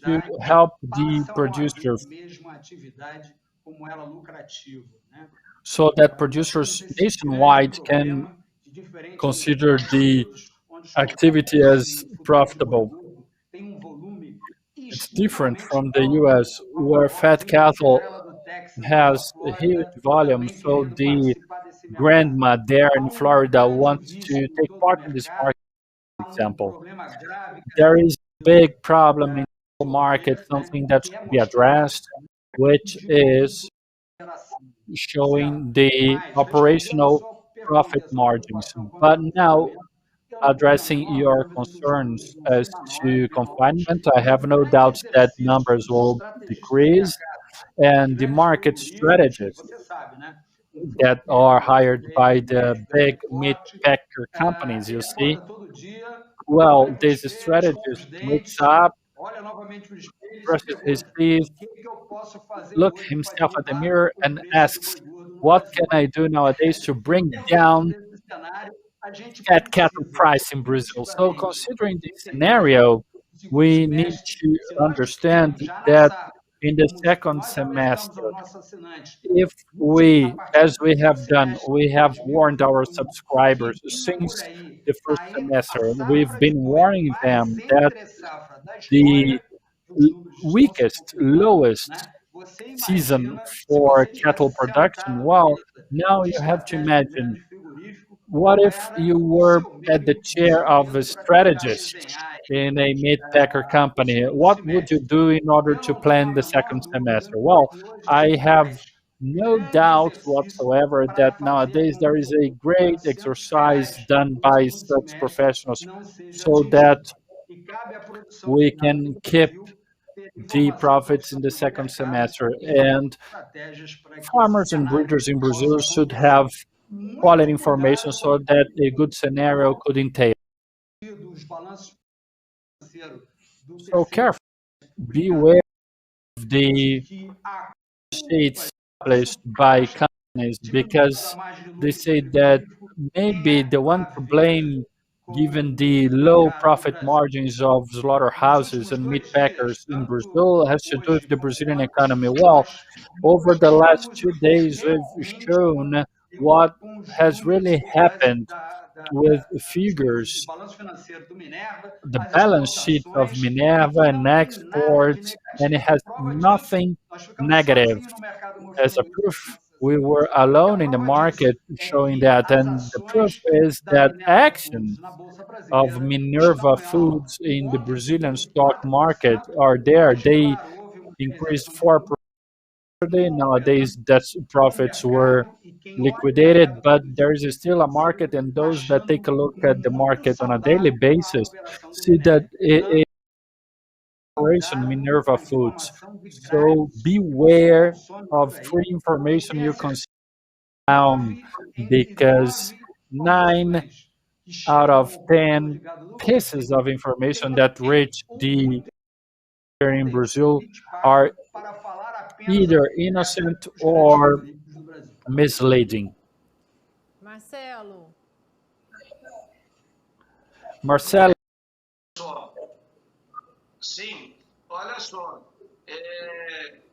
to help the producers so that producers nationwide can consider the activity as profitable. It's different from the US, where fat cattle has a huge volume, so the grandma there in Florida wants to take part in this market, for example. There is a big problem in the market, something that should be addressed, which is showing the operational profit margins. But now, addressing your concerns as to confinement, I have no doubts that numbers will decrease, and the market strategists that are hired by the big meat packer companies, you see, well, this strategist wakes up, brushes his teeth, looks himself at the mirror and asks, what can I do nowadays to bring down fat cattle price in Brazil? So considering this scenario, we need to understand that in the second semester, if we, as we have done, we have warned our subscribers since the first semester, and we've been warning them that the weakest, lowest season for cattle production, well, now you have to imagine, what if you were at the chair of a strategist in a meat packer company? What would you do in order to plan the second semester? Well, I have no doubt whatsoever that nowadays there is a great exercise done by such professionals so that we can keep the profits in the second semester. And farmers and breeders in Brazil should have quality information so that a good scenario could entail. So careful, beware of the sheets published by companies, because they say that maybe the one to blame, given the low profit margins of slaughterhouses and meat packers in Brazil, has to do with the Brazilian economy. Well, over the last 2 days, we've shown what has really happened with figures, the balance sheet of Minerva and exports, and it has nothing negative. As a proof, we were alone in the market showing that. And the proof is that actions of Minerva Foods in the Brazilian stock market are there. They increased 4% yesterday. Nowadays, that's profits were liquidated, but there is still a market, and those that take a look at the market on a daily basis see that it operation Minerva Foods. So beware of free information you consume down, because 9 out of 10 pieces of information that reach the here in Brazil are either innocent or misleading. Marcelo. Marcelo, Sim, olha só,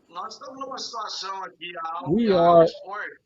nós estamos numa situação aqui, we a are AgroExport,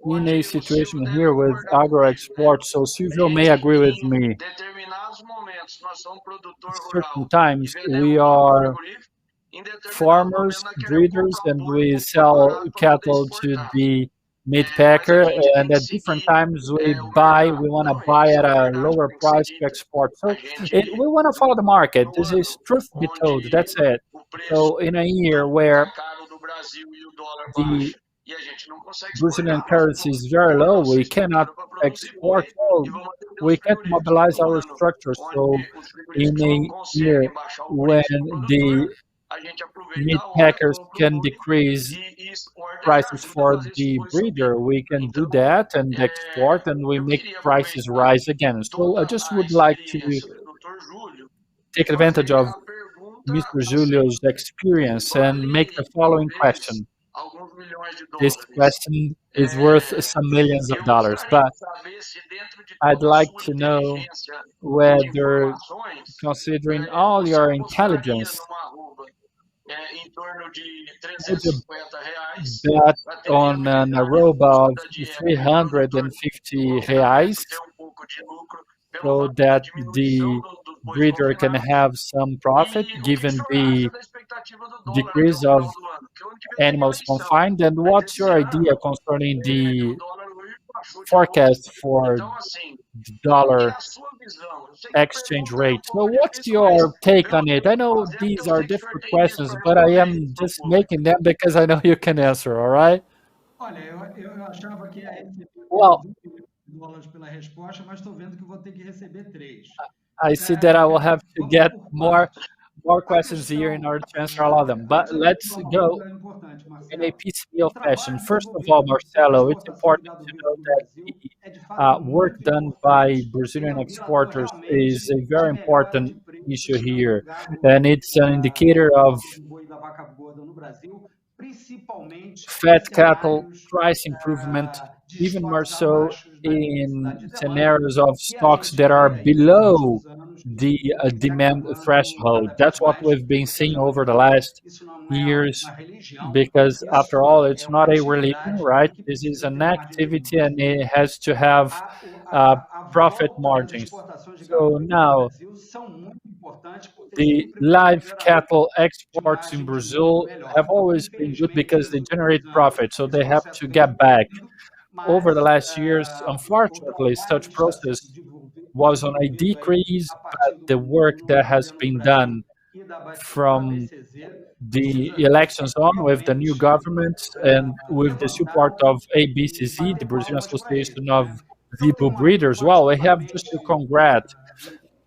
in a onde o situation Silvio deve here with concordar comigo, né? agro-export, so Silvio A may gente, agree with em me. determinados momentos, nós somos produtor Certain rural e times vendemos we tudo pro are frigorífico. Em determinado farmers, momento, nós queremos breeders, comprar um and boi um we pouco mais sell barato para poder cattle to exportar. the meat Mas a packer, gente tem and que at different seguir times we o buy, mercado. we want to Não, buy isso at é a verdade, lower tem que ser price to dita. export. A So gente, we want to follow the market. no This is ano truth be told. That's onde it. o preço So in a year tá where caro no Brasil e o dólar the baixa e a gente não consegue Brazilian exportar, nós currency vamos is very pôr low, nossa we cannot estrutura para produzir export, boi so e vamos atender os we can't frigoríficos. E mobilize no our ano structure. So onde os frigoríficos in não a year conseguem baixar o when preço para o the produtor, a gente aproveita meat a hora, packers compra o can boi decrease e exporta e prices ajuda a for fazer esses the bois subir. breeder, we can do Então, that and export, and we eu make queria prices aproveitar rise again. So toda I just a would like to experiência do Dr. Júlio e take advantage fazer of a pergunta Mr. assim: Julio's experience and make the vale following talvez question. alguns milhões de This dólares. question is worth some millions of Eu dollars, gostaria but de saber se dentro de I'd toda a like sua to know inteligência de whether, informações, considering all você your apostaria intelligence, numa arroba em torno de would you R$ 350 bet on atendendo an diária arroba of custa dieta e o produtor 350 no reais, começo ter um pouco de lucro pelo so fato da that diminuição the dos bois breeder can confinados have some profit e o que o given senhor acha the da expectativa do dólar até o decrease of final do ano? Porque o ano que vem tem animals eleição, confined? And mas what's esse your idea ano concerning o the dólar hoje baixou de novo. forecast for Então, assim, qual que é dollar a sua visão? Eu sei que a exchange pergunta é um rate? So pouco what's difícil, mas your take on eu it? I estou know fazendo porque these eu are sei que o senhor difficult tem isso questions, para but I responder am para o just público. making them because I know you can answer, all right? Olha, eu achava que ia receber Well, $1 pela resposta, mas estou vendo que vou ter que receber 3. I see that I will have to Vamos get por more partes. more A questions here in questão, order to answer all of them. But antes eu let's queria falar uma go coisa importante, in a Marcelo. piecemeal O fashion. trabalho First of all, desenvolvido pela Marcelo, it's exportação de important gado to vivo know no that Brasil the é de fato work muito done by importante. Ele é Brazilian um indicador exporters is realmente a de very melhora de important preços issue tanto here, do gado and it's an indicator of do boi e da vaca gorda no Brasil, principalmente em fat cattle cenários price improvement, de even more estoques so abaixo da necessidade in de demanda, scenarios of e a stocks gente that are vê aí nos below últimos anos the o que se demand agravando threshold. cada vez That's what mais, we've been porque seeing afinal de over the contas last isso não é years, uma religião, because after all, isso é it's uma not a religion, atividade right? que This is precisa an ter margem de activity lucro. and it has to have A profit volta das margins. exportações de gado So vivo no now, Brasil são muito importantes por ter the sempre sido um live gerador cattle de exports in margem de lucro Brazil have melhor. always been good Infelizmente, because nos they generate últimos anos, profit, so esse they have processo to vem get back. diminuindo, Over the mas last years, o unfortunately, trabalho such que está sendo process was on a desenvolvido aí decrease, a partir but the do work that novo has governo do been Brasil done e da from BCZ the precisa elections on with the new realmente government and with the support levantar of e ABCZ, the bater Brazilian palmas para ele, Association of né? Então tem Zebu um amigo Breeders. Well, particularmente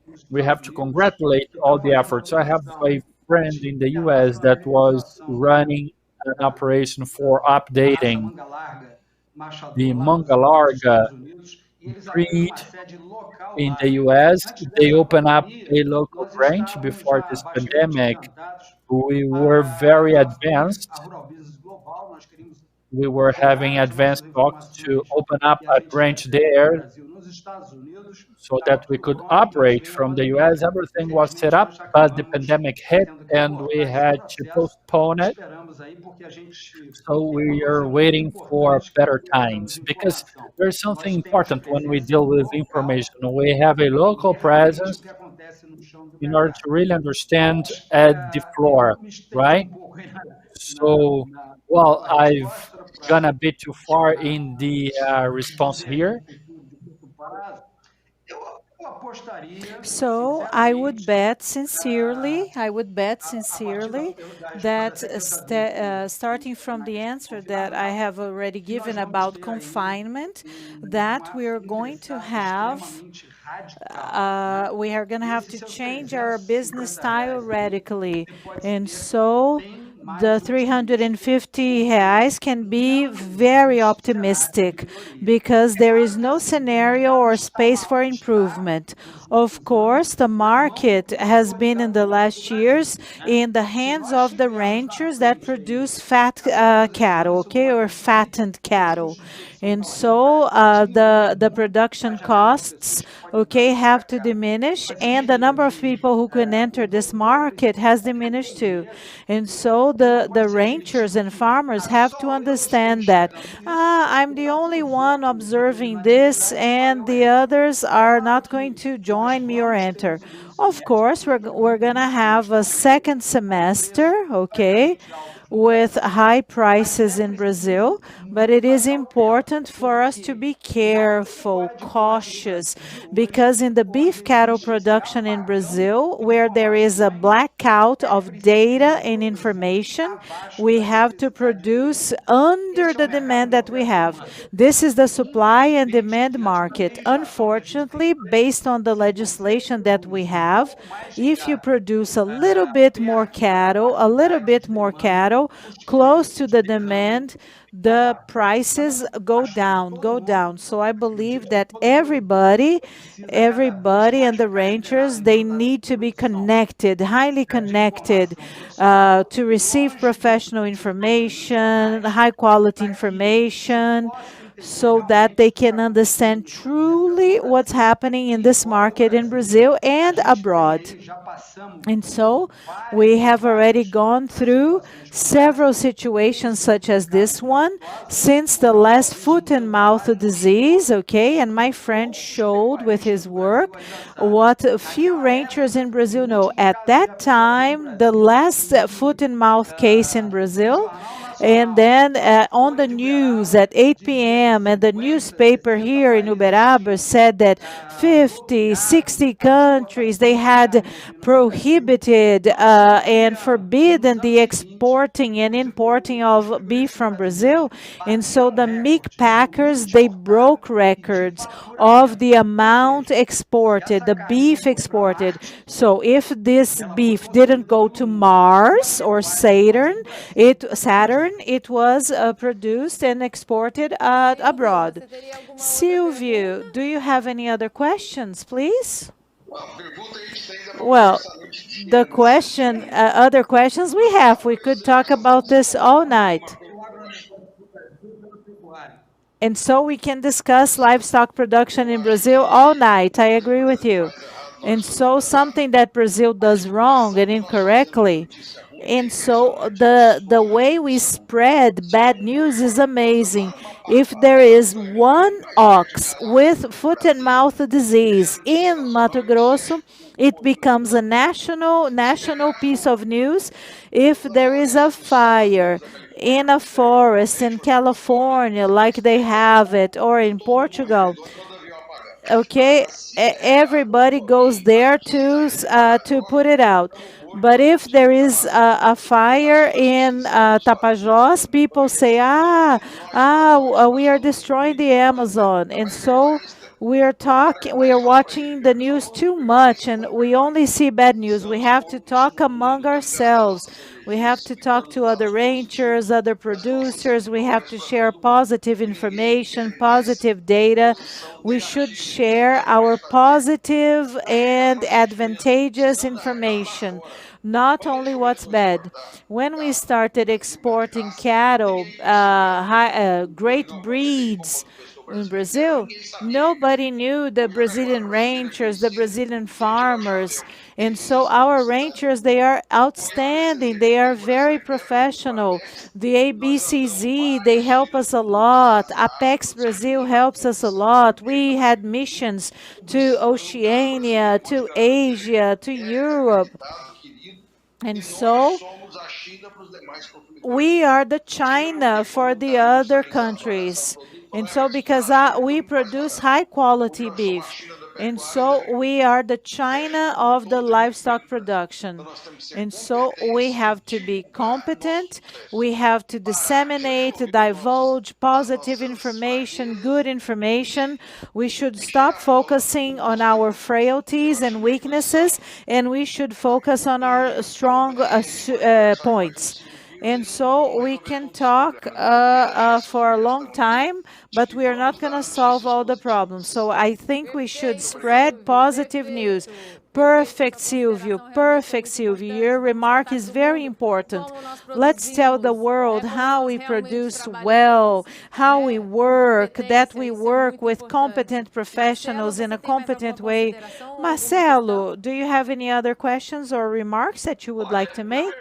nos we Estados have to Unidos congratulate que está all the fazendo uma efforts. I have a produção friend in the US internacional de that was reposição running an operation for da raça updating manga larga the machador lá manga nos larga Estados Unidos e eles abriram breed uma sede local in lá. the US. Antes They dessa opened up pandemia, a local nós branch estávamos before já this bastante pandemic. adiantados We were very para abrir a advanced. Rural Business Global. Nós queríamos We were having jogar as nossas advanced talks to informações open up que a a gente branch recebe do there Brasil nos Estados Unidos. so Estava that we tudo could pronto, mas operate veio a from the US. pandemia. Everything was set Infelizmente, up, nós but the acabamos pandemic hit tendo que and we abortar esse had to processo. postpone it. Esperamos aí porque a gente So tem uma we coisa are muito waiting for importante que é better o programa times, de because informação. there's something Nós temos important when we presença deal with local information. We have a local e realmente o presence que acontece no chão do in order mercado. to really understand Mas at the floor, eu me estendi right? um pouco aí So, na well, tua I've resposta, gone a bit too far in the response here. Eu apostaria, So I would bet sincerely that starting from the answer that I have already given about confinement, that we are going to have to change our business style radically. And so the 350 reais can be very optimistic because there is no scenario or space for improvement. Of course, the market has been in the last years in the hands of the ranchers that produce fat cattle, okay, or fattened cattle. And so the production costs, okay, have to diminish, and the number of people who can enter this market has diminished too. And so the ranchers and farmers have to understand that I'm the only one observing this, and the others are not going to join me or enter. Of course, we're gonna have a second semester, okay, with high prices in Brazil, but it is important for us to be careful, cautious, because in the beef cattle production in Brazil, where there is a blackout of data and information, we have to produce under the demand that we have. This is the supply and demand market. Unfortunately, based on the legislation that we have, if you produce a little bit more cattle, close to the demand, the prices go down, go down. So I believe that everybody and the ranchers, they need to be connected, highly connected, to receive professional information, high quality information, so that they can understand truly what's happening in this market in Brazil and abroad. And so we have already gone through several situations such as this one since the last foot and mouth disease, okay? And my friend showed with his work what a few ranchers in Brazil know. At that time, the last foot and mouth case in Brazil, and then on the news at 8 p.m., and the newspaper here in Uberaba said that 50, 60 countries, they had prohibited and forbidden the exporting and importing of beef from Brazil. And so the meat packers, they broke records of the amount exported, the beef exported. So if this beef didn't go to Mars or Saturn, it was produced and exported abroad. Silvio, do you have any other questions, please? Well, the question, other questions we have. We could talk about this all night. And so we can discuss livestock production in Brazil all night. I agree with you. And so something that Brazil does wrong and incorrectly. And so the way we spread bad news is amazing. If there is one ox with foot and mouth disease in Mato Grosso, it becomes a national piece of news. If there is a fire in a forest in California, like they have it, or in Portugal, okay, everybody goes there to put it out. But if there is a fire in Tapajós, people say, we are destroying the Amazon. And so we are watching the news too much, and we only see bad news. We have to talk among ourselves. We have to talk to other ranchers, other producers. We have to share positive information, positive data. We should share our positive and advantageous information, not only what's bad. When we started exporting cattle, great breeds, in Brazil, nobody knew the Brazilian ranchers, the Brazilian farmers. And so our ranchers, they are outstanding. They are very professional. The ABCZ, they help us a lot. Apex Brazil helps us a lot. We had missions to Oceania, to Asia, to Europe. And so we are the China for the other countries. And so because we produce high quality beef. And so we are the China of the livestock production. And so we have to be competent. We have to disseminate, divulge positive information, good information. We should stop focusing on our frailties and weaknesses, and we should focus on our strong points. And so we can talk for a long time, but we are not going to solve all the problems. So I think we should spread positive news. Perfect, Silvio. Perfect, Silvio. Your remark is very important. Let's tell the world how we produce well, how we work, that we work with competent professionals in a competent way. Marcelo, do you have any other questions or remarks that you would like to make?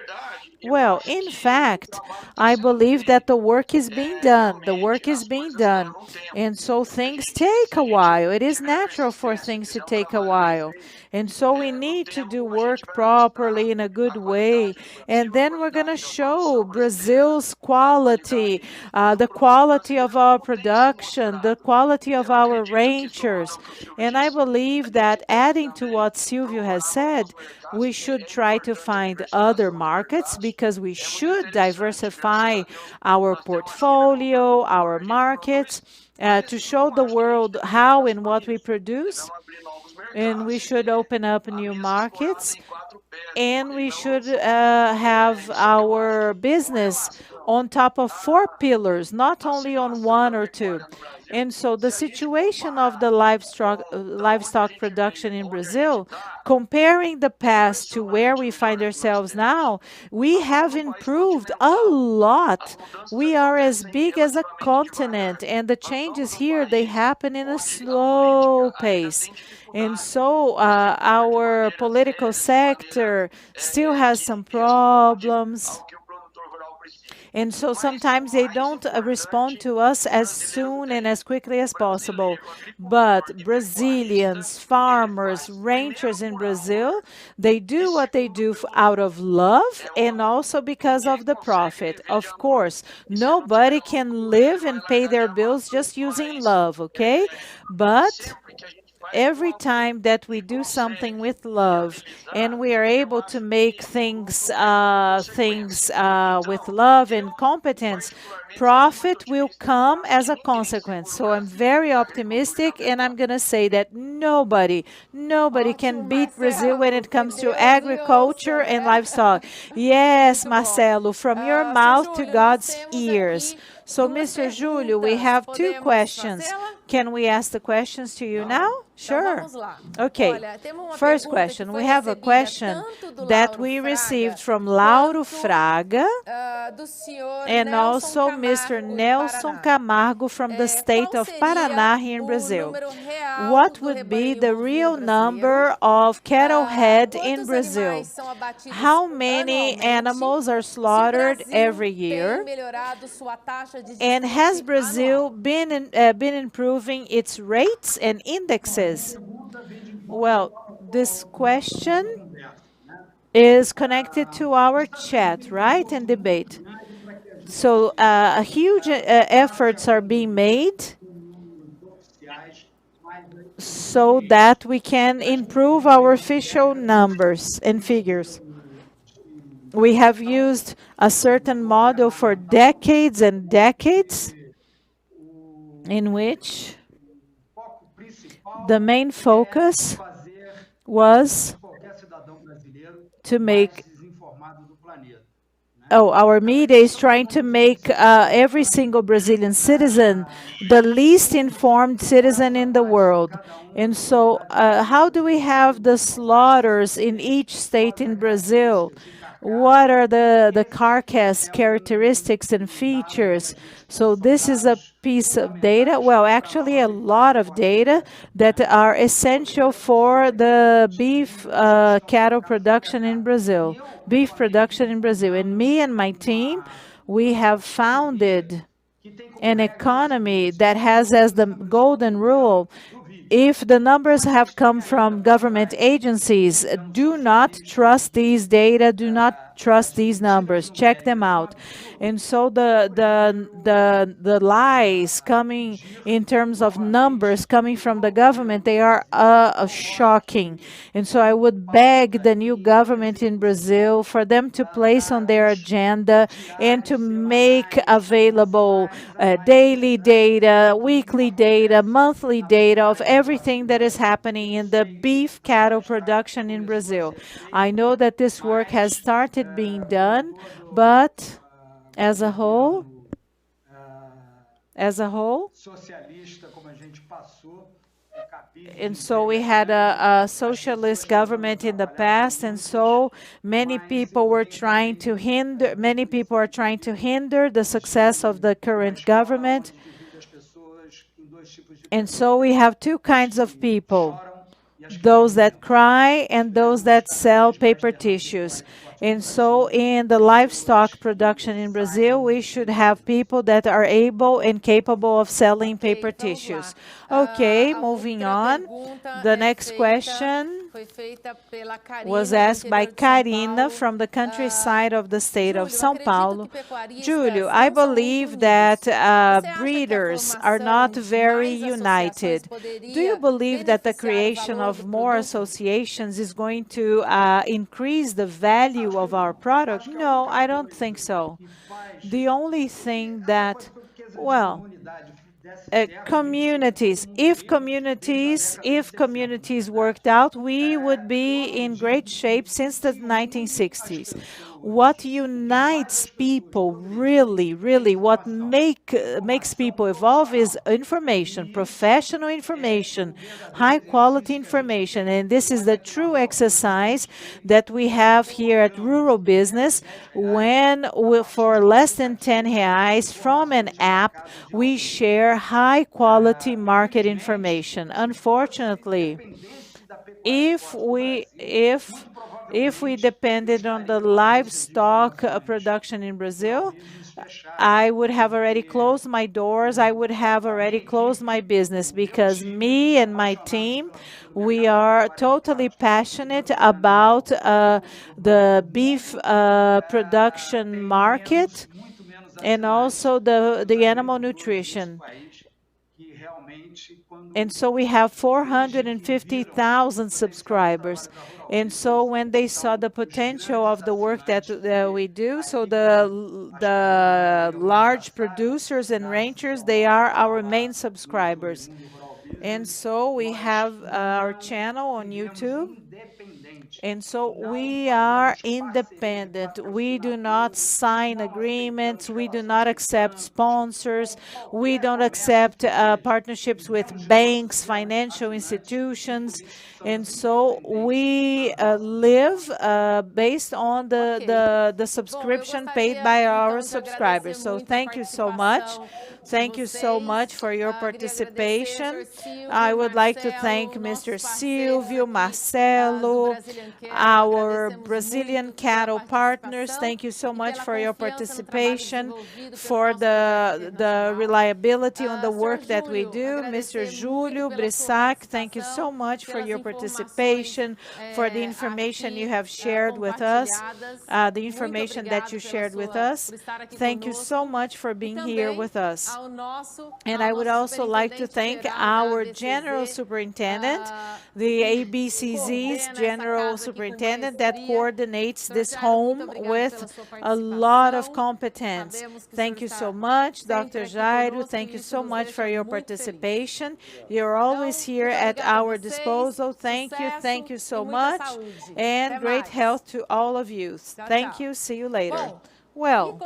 Well, in fact, I believe that the work is being done. The work is being done. And so things take a while. It is natural for things to take a while. And so we need to do work properly in a good way. And then we're going to show Brazil's quality, the quality of our production, the quality of our ranchers. And I believe that adding to what Silvio has said, we should try to find other markets because we should diversify our portfolio, our markets, to show the world how and what we produce. And we should open up new markets, and we should have our business on top of 4 pillars, not only on 1 or 2. And so the situation of the livestock production in Brazil, comparing the past to where we find ourselves now, we have improved a lot. We are as big as a continent, and the changes here, they happen in a slow pace. And so our political sector still has some problems. And so sometimes they don't respond to us as soon and as quickly as possible. But Brazilians, farmers, ranchers in Brazil, they do what they do out of love and also because of the profit. Of course, nobody can live and pay their bills just using love, okay? But every time that we do something with love and we are able to make things with love and competence, profit will come as a consequence. So I'm very optimistic, and I'm going to say that nobody can beat Brazil when it comes to agriculture and livestock. Yes, Marcelo, from your mouth to God's ears. So, Mr. Julio, we have 2 questions. Can we ask the questions to you now? Sure. Okay. First question. We have a question that we received from Lauro Fraga and also Mr. Nelson Camargo from the state of Paraná here in Brazil. What would be the real number of cattle head in Brazil? How many animals are slaughtered every year? And has Brazil been improving its rates and indexes? Well, this question is connected to our chat, right, and debate. So huge efforts are being made so that we can improve our official numbers and figures. We have used a certain model for decades and decades, in which the main focus was to make our media is trying to make every single Brazilian citizen the least informed citizen in the world. And so how do we have the slaughters in each state in Brazil? What are the carcass characteristics and features? So this is a piece of data, well, actually a lot of data that are essential for the beef cattle production in Brazil, beef production in Brazil. And me and my team, we have founded an economy that has as the golden rule if the numbers have come from government agencies, do not trust these data, do not trust these numbers, check them out. And so the lies coming in terms of numbers coming from the government, they are shocking. And so I would beg the new government in Brazil for them to place on their agenda and to make available daily data, weekly data, monthly data of everything that is happening in the beef cattle production in Brazil. I know that this work has started being done, but as a whole, socialista, como a gente passou, and so we had a socialist government in the past, and so many people are trying to hinder the success of the current government. And so we have two kinds of people, those that cry and those that sell paper tissues. And so in the livestock production in Brazil, we should have people that are able and capable of selling paper tissues. Okay, moving on. The next question was asked by Karina from the countryside of the state of São Paulo. Julio, I believe that breeders are not very united. Do you believe that the creation of more associations is going to increase the value of our product? No, I don't think so. The only thing that, well, communities, if communities worked out, we would be in great shape since the 1960s. What unites people really, what makes people evolve is information, professional information, high quality information. And this is the true exercise that we have here at Rural Business, when for less than 10 reais from an app, we share high quality market information. Unfortunately, if we depended on the livestock production in Brazil, I would have already closed my doors. I would have already closed my business, because me and my team, we are totally passionate about the beef production market and also the animal nutrition. And so we have 450,000 subscribers. And so when they saw the potential of the work that we do, so the large producers and ranchers, they are our main subscribers. And so we have our channel on YouTube. And so we are independent. We do not sign agreements. We do not accept sponsors. We don't accept partnerships with banks, financial institutions. And so we live based on the subscription paid by our subscribers. So thank you so much. Thank you so much for your participation. I would like to thank Mr. Silvio, Marcelo, our Brazilian cattle partners. Thank you so much for your participation, for the reliability on the work that we do. Mr. Julio Brissac, thank you so much for your participation, for the information you have shared with us, the information that you shared with us. Thank you so much for being here with us. And I would also like to thank our General Superintendent, the ABCZ's General Superintendent, that coordinates this home with a lot of competence. Thank you so much, Dr. Jairo. Thank you so much for your participation. You're always here at our disposal. Thank you so much, and great health to all of you. Thank you. See you later. Well,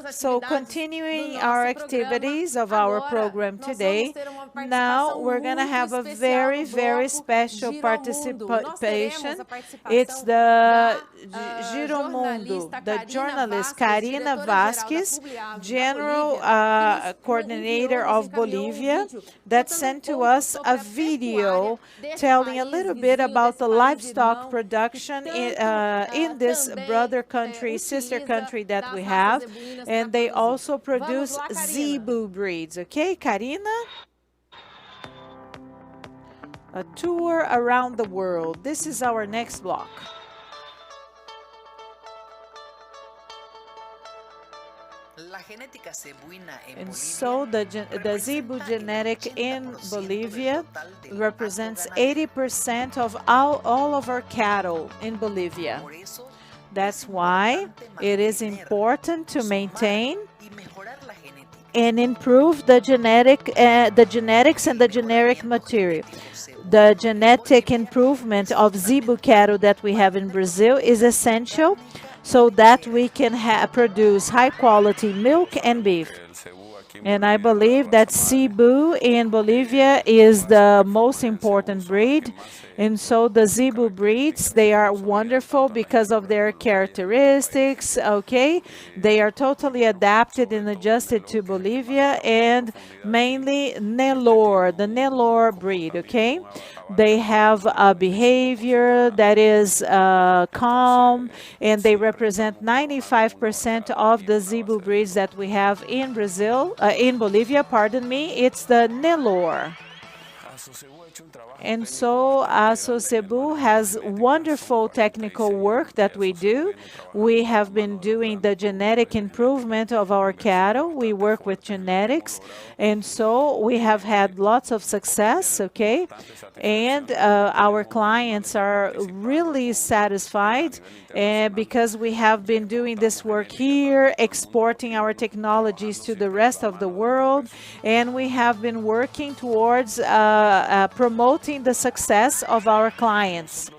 so continuing our activities of our program today, now we're going to have a very, very special participation. It's the Giromundo, the journalist Karina Vasquez, General Coordinator of Bolivia, that sent to us a video telling a little bit about the livestock production in this brother country, sister country that we have, and they also produce zebu breeds. Okay, Karina? A tour around the world. This is our next block. And so the Zebu genetic in Bolivia represents 80% of all of our cattle in Bolivia. That's why it is important to maintain and improve the genetics and the generic material. The genetic improvement of Zebu cattle that we have in Brazil is essential so that we can produce high quality milk and beef. And I believe that Zebu in Bolivia is the most important breed. And so the Zebu breeds, they are wonderful because of their characteristics, okay? They are totally adapted and adjusted to Bolivia, and mainly Nelore, the Nelore breed, okay? They have a behavior that is calm, and they represent 95% of the Zebu breeds that we have in Bolivia, pardon me. It's the Nelore. And so Asocebu has wonderful technical work that we do. We have been doing the genetic improvement of our cattle. We work with genetics, and so we have had lots of success, okay? And our clients are really satisfied because we have been doing this work here, exporting our technologies to the rest of the world, and we have been working towards promoting the success of our clients.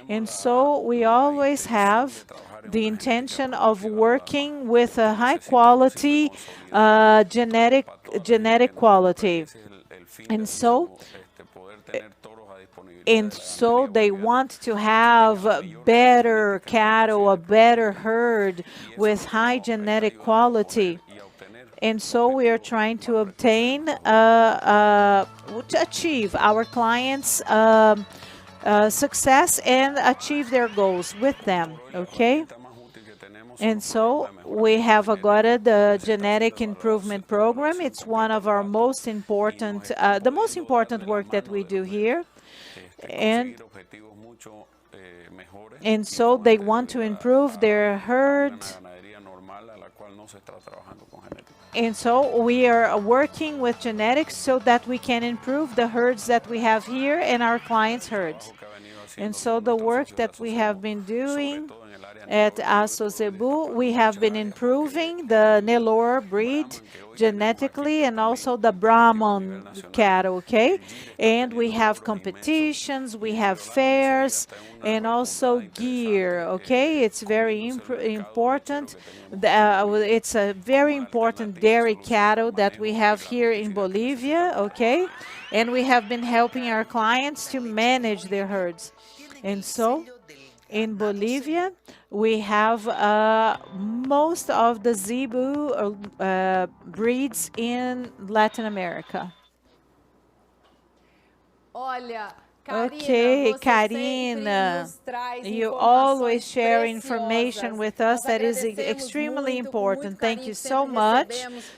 And so we always have the intention of working with a high quality genetic quality. And so they want to have better cattle, a better herd with high genetic quality. And so we are trying to obtain, to achieve our clients' success and achieve their goals with them, okay? And so we have agora the Genetic Improvement Program. It's one of our most important, the most important work that we do here. And so they want to improve their herd. And so we are working with genetics so that we can improve the herds that we have here and our clients' herds. And so the work that we have been doing at Asocebu, we have been improving the Nelore breed genetically and also the Brahman cattle, okay? And we have competitions, we have fairs, and also gear, okay? It's very important. It's a very important dairy cattle that we have here in Bolivia, okay? And we have been helping our clients to manage their herds. And so in Bolivia, we have most of the Zebu breeds in Latin America. Olha, Okay, Karina, you always share information with us that is extremely important. Thank you so much.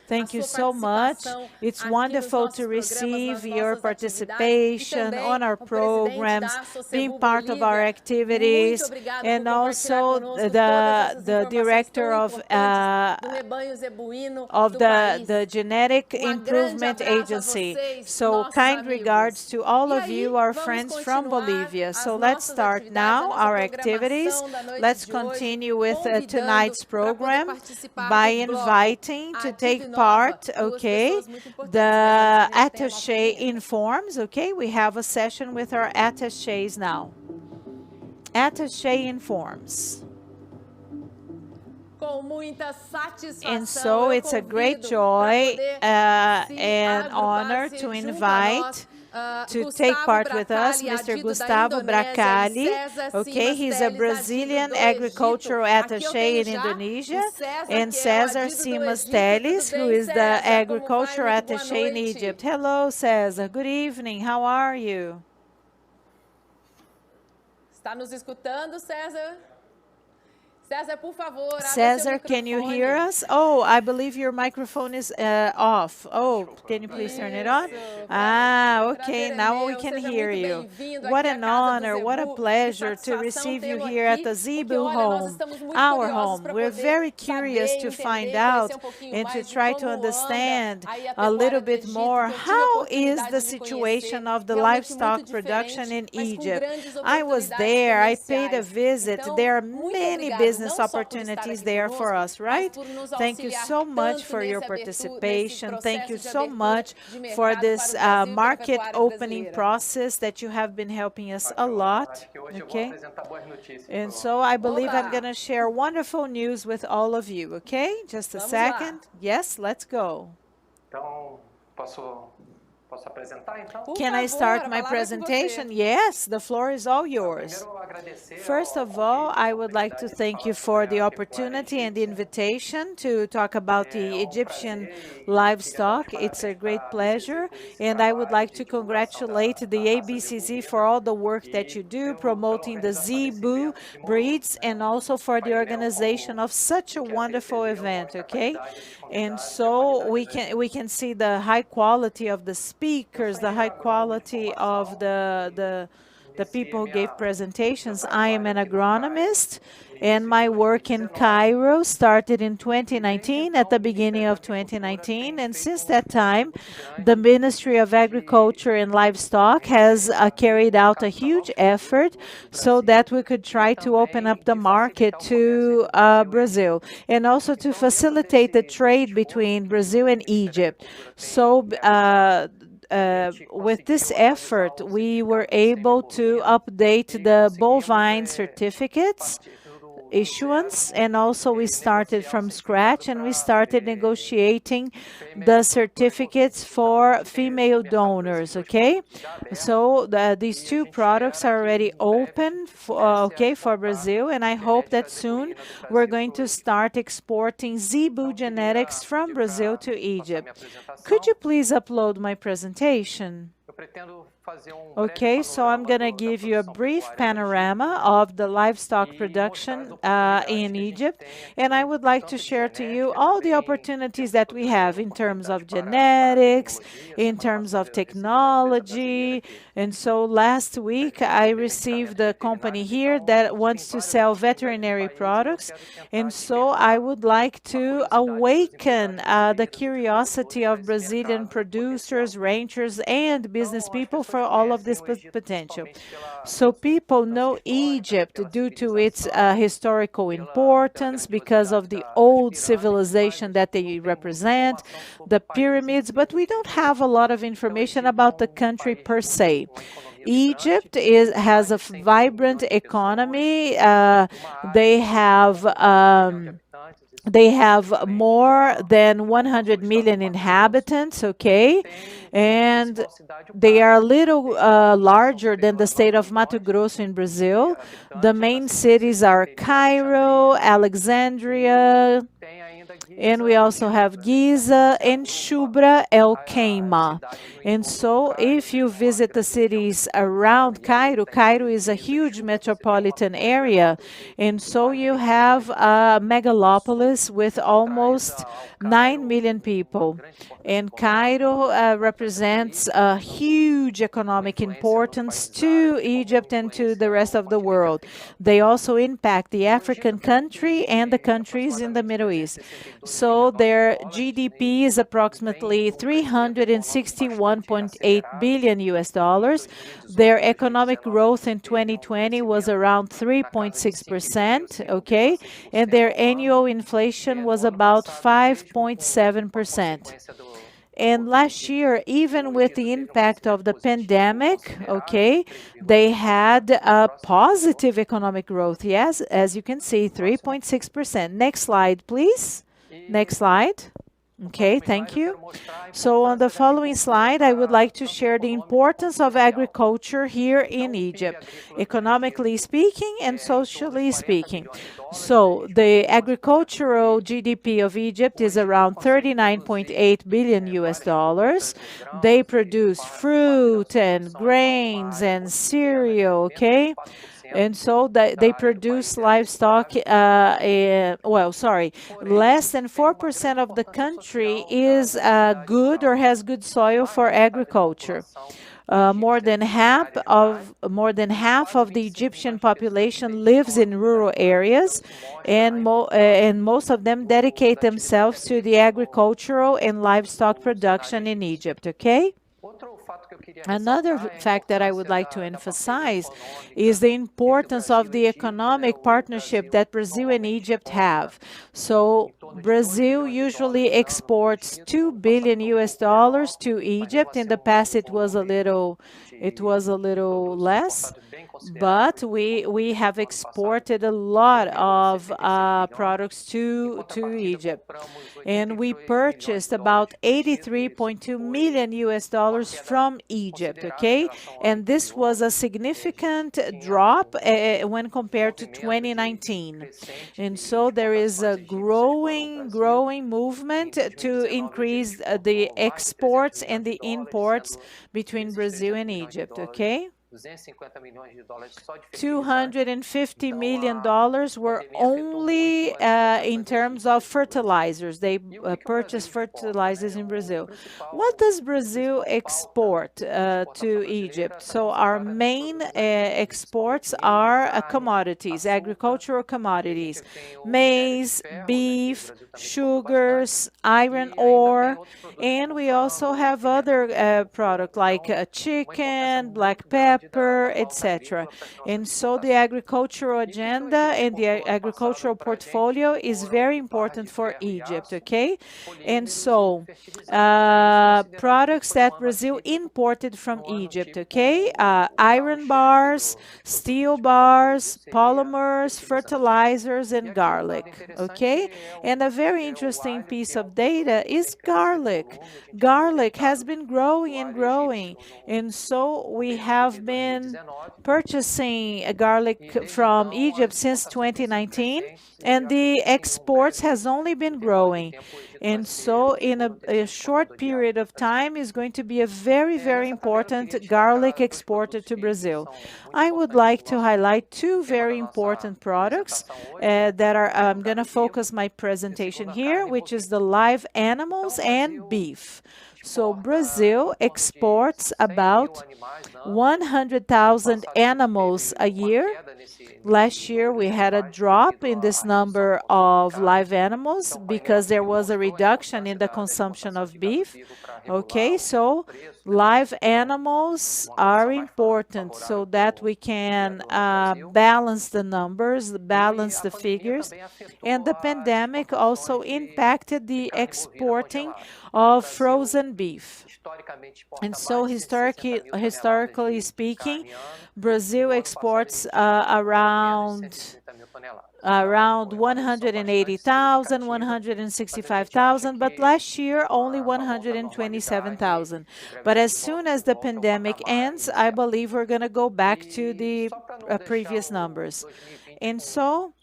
Thank you so much. It's wonderful to receive your participation on our programs, being part of our activities, and also the director of the Genetic Improvement Agency. So kind regards to all of you, our friends from Bolivia. So let's start now our activities. Let's continue with tonight's program by inviting to take part, okay, the attaché informs, okay? We have a session with our attachés now. Attaché informs. And so it's a great joy and honor to invite to take part with us, Mr. Gustavo Bracali. Okay, he's a Brazilian agricultural attaché in Indonesia, and Cesar Simas Teles, who is the agricultural attaché in Egypt. Hello, Cesar. Good evening. How are you? Está nos escutando, César? César, por favor, abra seu Cesar, can you hear microfone. us? Oh, I believe your microphone is off. Oh, can you please turn it on? Ah, okay, Prazer é now we meu, can seja hear muito you. bem-vindo What aqui à an casa do honor, what a Zebu. Que pleasure to satisfação receive you tê-lo here at aqui, the porque Zebu olha, nós home, estamos muito our curiosos home. para We're poder very curious saber, to find entender, out conhecer pouquinho and to mais de try to como anda understand aí a a little pecuária do bit Egito, more que eu tive a how is oportunidade the de situation conhecer, of the realmente muito livestock production diferente, in mas com Egypt. grandes I was oportunidades there, I paid a comerciais. visit. Então, There are muito many obrigado, business não só por estar opportunities aqui there for conosco, us, mas right? por nos Thank you auxiliar so much tanto for your nesse participation. Thank you processo de so abertura much de for mercado this para o Brasil e para a market pecuária opening brasileira. process that you have been helping us a lot. Okay? And so I believe I'm going Oba! to share wonderful news with all of you. Okay? Just a Vamos lá. second. Yes, let's go. Então, posso apresentar então? Por Can I favor, start a my palavra é com presentation? você. Yes, the floor is all yours. Primeiro, agradecer First ao of all, convite, I a would like to oportunidade de thank you falar for sobre the a pecuária opportunity and the egípcia. invitation to talk about the Egyptian Prazer e livestock. queria dar It's a os great parabéns pleasure, para esse and I would trabalho like de to divulgação congratulate the da raça ABCZ zebubina for all the work that e you do pela promoting the organização desse Zebu evento que breeds and also for the painel organization como of such a o que wonderful antecedeu event, mostra a okay? qualidade dos And convidados e a so qualidade we can see the high quality of the Eu speakers, sou the high engenheiro agrônomo de quality of formação the iniciei people who meu gave presentations. I am trabalho an aqui no Cairo agronomist, no and início de my work in 2019 Cairo started in e desde 2019, at então the o beginning Ministério da of Agricultura 2019. tem And feito since um that esforço time, muito the grande Ministry of de Agriculture and Livestock has carried out a captar huge novos effort produtores do so Brasil that we could e try to open também up the de market facilitar o comércio to entre o Brasil e o Brazil, Egito. and also to Então, dentro facilitate the desse trade esforço between que Brazil o and Ministério da Egypt. Agricultura tem So, realizado, a gente with this conseguiu atualizar effort, o we were certificado able to semibovino update e the conseguimos, bovine a certificates partir do issuance, zero, and also we started negociar o from certificado scratch and we para started ter negotiating the fêmeas produtoras certificates potentes. Então, for a gente tem esse female mercado donors, brasileiro, os okay? produtos já abertos, So these e a two gente products espera are que already em breve open, comece a okay, for exportar Brazil, and I hope that genética soon zebuína do we're Brasil going para o to Egito. start exporting Zebu Então, genetics queria from pedir Brazil para to passar Egypt. minha Could you apresentação. please upload my presentation? Eu pretendo fazer breve Okay, so I'm panorama going to da give you a produção brief pecuária do panorama Egito of the livestock e mostrar production as oportunidades in que a gente Egypt. tem And I aqui, would like to tanto de share to you genética, all the também opportunities temos that we have in oportunidade terms of para genetics, tecnologia. in Semana terms of passada eu recebi uma empresa brasileira technology. que And so last week I received a company here that wants to sell veterinary products. And so I would like to awaken the curiosity of Brazilian producers, ranchers, and business people for all of this potential. So people know Egypt due to its historical importance, because of the old civilization that they represent, the pyramids, but we don't have a lot of information about the country per se. Egypt has a vibrant economy. They have more than 100 million inhabitants, okay? And they are a little larger than the state of Mato Grosso in Brazil. The main cities are Cairo, Alexandria, and we also have Giza and Shubra El Keima. And so if you visit the cities around Cairo, Cairo is a huge metropolitan area. And so you have a megalopolis with almost 9 million people. And Cairo represents a huge economic importance to Egypt and to the rest of the world. They also impact the African country and the countries in the Middle East. So their GDP is approximately 361.8 billion US dollars. Their economic growth in 2020 was around 3.6%, okay? And their annual inflation was about 5.7%. And last year, even with the impact of the pandemic, okay, they had a positive economic growth. Yes, as you can see, 3.6%. Next slide, please. Next slide. Okay, thank you. So on the following slide, I would like to share the importance of agriculture here in Egypt, economically speaking and socially speaking. So the agricultural GDP of Egypt is around 39.8 billion US dollars. They produce fruit and grains and cereal, okay? And so they produce livestock, less than 4% of the country is good or has good soil for agriculture. More than half of the Egyptian population lives in rural areas, and most of them dedicate themselves to the agricultural and livestock production in Egypt. Okay. Another fact that I would like to emphasize is the importance of the economic partnership that Brazil and Egypt have. So Brazil usually exports $2 billion to Egypt. In the past, it was a little less, but we have exported a lot of products to Egypt, and we purchased about $83.2 million from Egypt. Okay, and this was a significant drop when compared to 2019, and so there is a growing movement to increase the exports and the imports between Brazil and Egypt. Okay. $250 million were only in terms of fertilizers. They purchase fertilizers in Brazil. What does Brazil export to Egypt? So our main exports are commodities, agricultural commodities, maize, beef, sugars, iron ore, and we also have other products like chicken, black pepper, etc. And so the agricultural agenda and the agricultural portfolio is very important for Egypt. Okay, and so products that Brazil imported from Egypt. Okay, iron bars, steel bars, polymers, fertilizers, and garlic. Okay, and a very interesting piece of data is garlic. Garlic has been growing and growing, and so we have been purchasing garlic from Egypt since 2019, and the exports has only been growing. And so in a short period of time is going to be a very, very important garlic exporter to Brazil. I would like to highlight two very important products that are, I'm going to focus my presentation here, which is the live animals and beef. So Brazil exports about 100,000 animals a year. Last year, we had a drop in this number of live animals because there was a reduction in the consumption of beef. Okay, so live animals are important so that we can balance the numbers, balance the figures. And the pandemic also impacted the exporting of frozen beef. And so historically speaking, Brazil exports around 180,000, 165,000, but last year only 127,000. But as soon as the pandemic ends, I believe we're going to go back to the previous numbers. And so,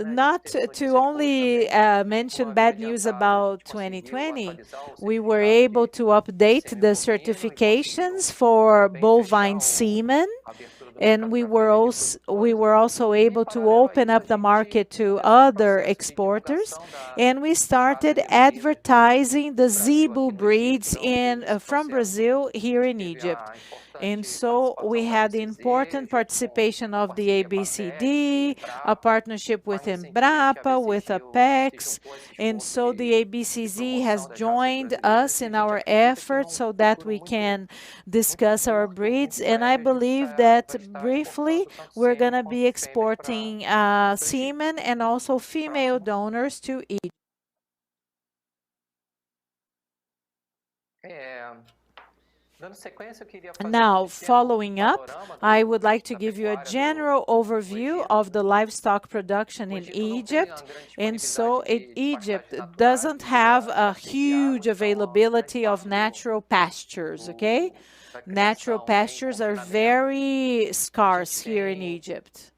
not to only mention bad news about 2020, we were able to update the certifications for bovine semen, and we were also able to open up the market to other exporters, and we started advertising the Zebu breeds from Brazil here in Egypt. And so we had the important participation of the ABCD, a partnership with Embrapa, with Apex, and so the ABCZ has joined us in our efforts so that we can discuss our breeds. And I believe that briefly we're going to be exporting semen and also female donors to Egypt. Now, following up, I would like to give you a general overview of the livestock production in Egypt. And so Egypt doesn't have a huge availability of natural pastures, okay? Natural pastures are very scarce here in Egypt.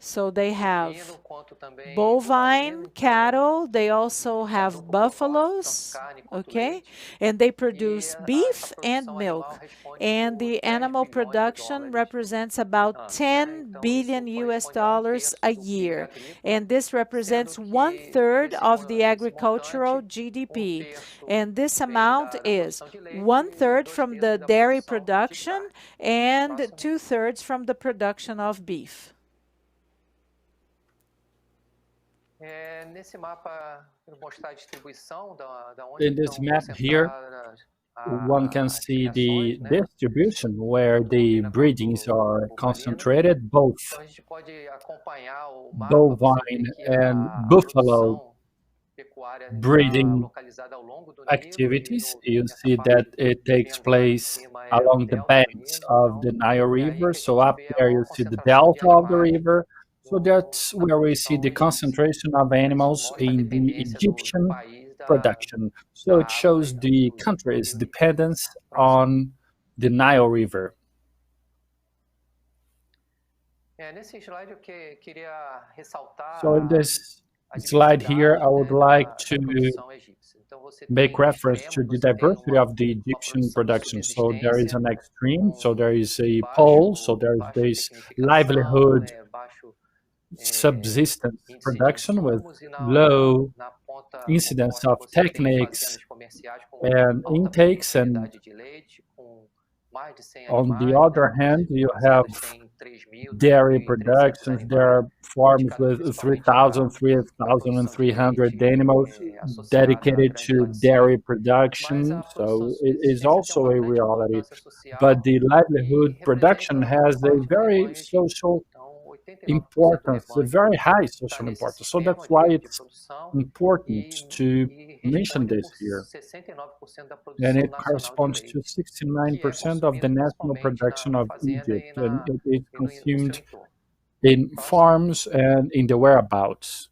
So they have suíno quanto também bovine bovino, cattle, they also have tanto buffaloes, carne quanto okay? leite. And they E produce essa beef and produção milk. animal responde And por the 10 animal bilhões de production dólares represents no about ano, né? 10 Então, billion isso US corresponde a dollars terço a do PIB year. agrícola, And this represents sendo que 1/3 of the desse agricultural montante, GDP. terço And this vem amount da is produção de leite e 1/3 from 2/3 the da dairy produção de production carne. and Próximo. 2/3 from the production of beef. Nesse mapa, eu vou mostrar a distribuição da onde In this estão map here, concentradas one can as see the criações, né? distribution where the Bovina breedings quanto are bovalina. concentrated, both Então a gente pode acompanhar o mapa, você bovine vê que and a buffalo produção pecuária está breeding localizada ao longo do Nilo activities. e You nessa see parte that it takes vendo lá em place cima é o along the delta do banks Nilo, of the então Nile é aí River. que a So gente up vê a there maior you see the concentração de delta of the animais river. So that's na where we see the produção egípcia. concentration of Isso animals mostra a in the dependência do Egyptian país production. So da it shows água the e country's do dependence próximo. on the Nile River. Nesse slide eu queria ressaltar So in this a slide here, I diversidade, would né, like da to produção egípcia. Então você make tem reference to extremos, the você tem diversity of the uma Egyptian produção de production. So there is subsistência an extreme, so com there is a pole, so baixo, there is baixa this tecnificação, livelihood baixo subsistence índice de production with insumos e low na ponta incidence oposta of você tem techniques fazendas comerciais com and alta intakes, and produtividade de leite, com mais de 100 on the animais, other né? hand, you Fazendas have têm 3.000, dairy 3.300 productions. There animais, are farms dedicadas with principalmente 3,000, à produção de 3,300 leite, animals associada a dedicated grande to laticínio. dairy Mas production. a So produção de it is subsistência tem also uma a grande reality. importância social But the e livelihood production representa uma has a parte do very rebanho egípcio. social Então, 89% do importance, a rebanho very high está social nesse importance. So sistema that's why de it's produção important to e mention responde this por here. 69% da And produção it nacional de corresponds to leite, que é 69% of the consumida national principalmente production na of fazenda Egypt, and it is e no seu consumed entorno. in Próximo. farms and in the whereabouts.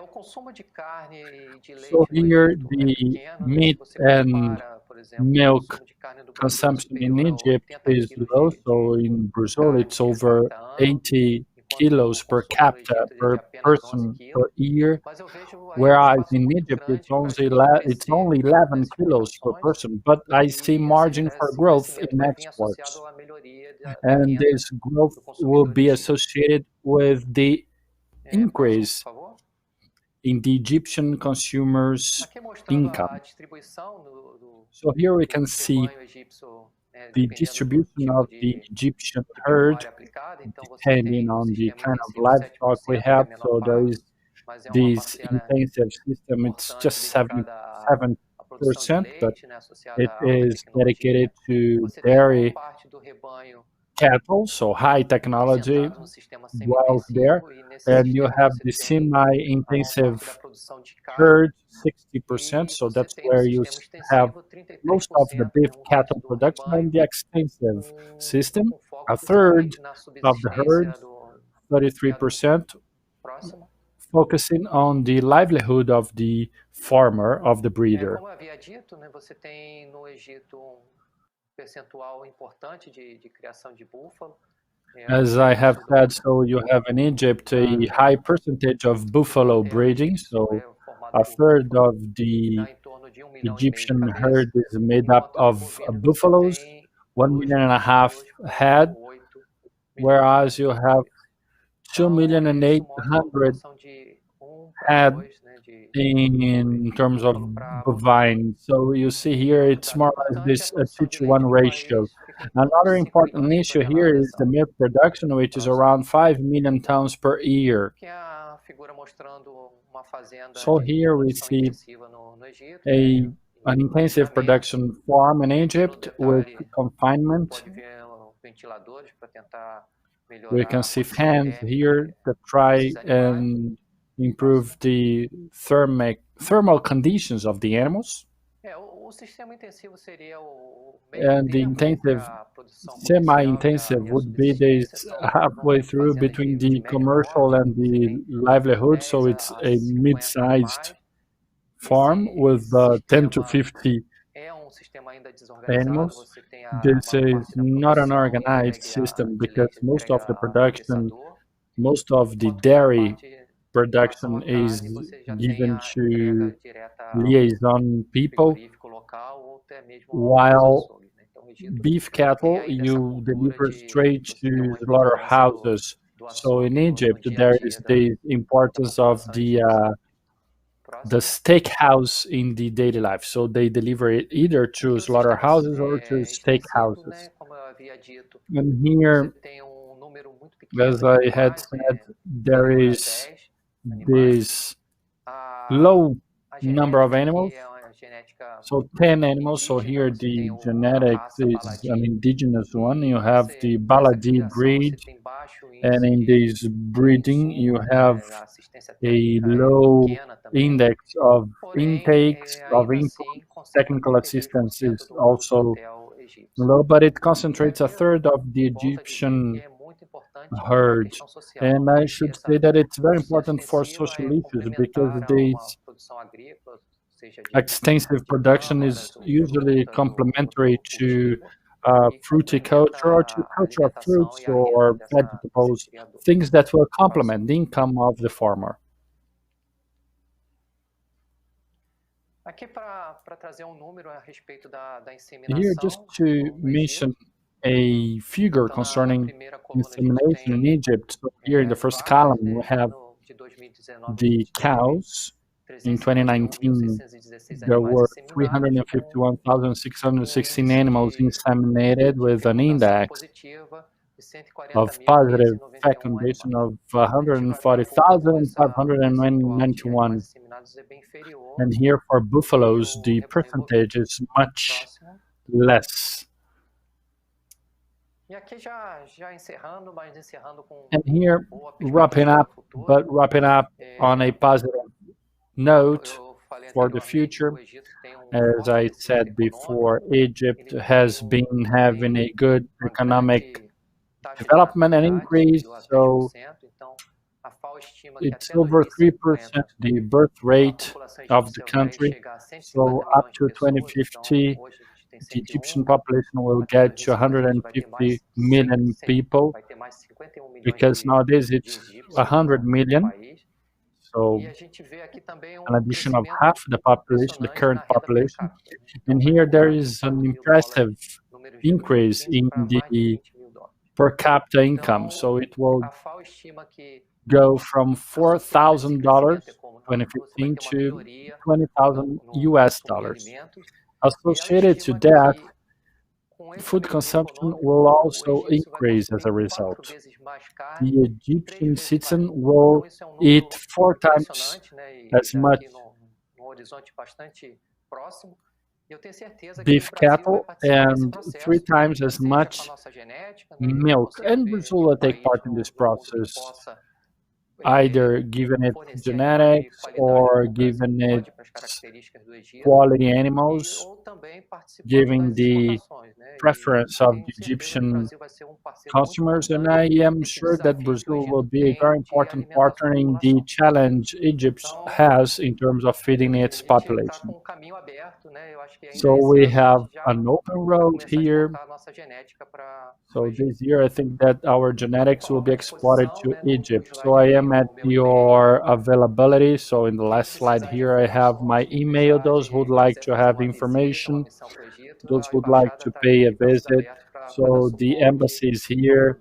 O consumo de carne e de leite So no here Egito é the pequeno, né? Se meat você and compara, por exemplo, o milk consumo de carne do Brasil é consumption in superior a Egypt 80 is quilos low. So in Brazil, carne it's per over capita ano, 80 enquanto kilos o per consumo no capita Egito é de per apenas 11 person quilos. per year, Mas eu vejo aí um whereas espaço in muito Egypt grande it's para a only gente it's crescer only nas 11 kilos per exportações person. But I see margin for esse growth crescimento in vai vir exports, associado à melhoria da and renda this growth do will consumidor be egípcio. associated with the Próximo, increase por favor. in the Egyptian consumers' Aqui mostrando a income. distribuição do So here we can see rebanho egípcio, the dependendo do distribution tipo of the de Egyptian herd, pecuária aplicada. Então você depending tem no on the sistema kind of intensivo livestock we 7%, que é a have. menor So there parte, is mas é uma this parcela intensive system. It's importante just dedicada à 77%, produção de but leite, né, associada it à alta is tecnologia. dedicated to Você tem a maior dairy parte do rebanho cattle, so high technology assentado no sistema dwells there. semi-intensivo, e nesse And you sistema have você the tem a maior parte semi-intensive da produção de carne. herd, 60%. So Você that's tem no where you sistema have extensivo most of the 33%, beef um cattle terço do production, and rebanho, the extensive system, com foco a third principalmente na of the herd, subsistência do 33%, próximo. focusing on the livelihood of the farmer, of the breeder. Como eu havia dito, né, você tem no Egito percentual importante de criação de búfalo. As I have said, so you have in Egypt a high percentage of buffalo breeding. So a third of the Egyptian herd is made up of buffaloes, 1.5 million head, whereas you have 2,800,000 head in terms of bovine. So you see here, it's more or less this 2-to-1 ratio. Another important issue here is the milk production, which is around 5 million tons per year. So here we see an intensive production farm in Egypt with confinement. We can see fans here that try and improve the thermal conditions of the animals. And the intensive, semi-intensive would be this halfway through between the commercial and the livelihood. So it's a mid-sized farm with 10 to 50 animals. This is not an organized system because most of the production, most of the dairy production is given to liaison people, while beef cattle you deliver straight to slaughterhouses. So in Egypt, there is the importance of the steakhouse in the daily life. So they deliver it either to slaughterhouses or to steakhouses. And here, as I had said, there is this low number of animals. So 10 animals. So here the genetics is an indigenous one. You have the Baladi breed, and in this breeding you have a low index of intakes of input. Technical assistance is also low, but it concentrates a third of the Egyptian herd. And I should say that it's very important for social issues because this extensive production is usually complementary to fruticulture or to culture of fruits or vegetables, things that will complement the income of the farmer. Here, just to mention a figure concerning insemination in Egypt. So here in the first column, we have the cows. In 2019, there were 351,616 animals inseminated with an index of positive fecundation of 140,591. And here for buffaloes, the percentage is much less. And here, wrapping up on a positive note for the future. As I said before, Egypt has been having a good economic development and increase, so it's over 3% the birth rate of the country. So up to 2050, the Egyptian population will get to 150 million people, because nowadays it's 100 million. So an addition of half the population, the current population. And here there is an impressive increase in the per capita income. So it will go from $4,000 2015 to $20,000 US. Associated to that, food consumption will also increase as a result. The Egyptian citizen will eat 4 times as much beef cattle and 3 times as much milk. And Brazil will take part in this process, either given it genetics or given it quality animals, giving the preference of the Egyptian consumers. And I am sure that Brazil will be a very important partner in the challenge Egypt has in terms of feeding its population. So we have an open road here. So this year I think that our genetics will be exported to Egypt. So I am at your availability. So in the last slide here I have my email. Those who would like to have information, those who would like to pay a visit. So the embassy is here.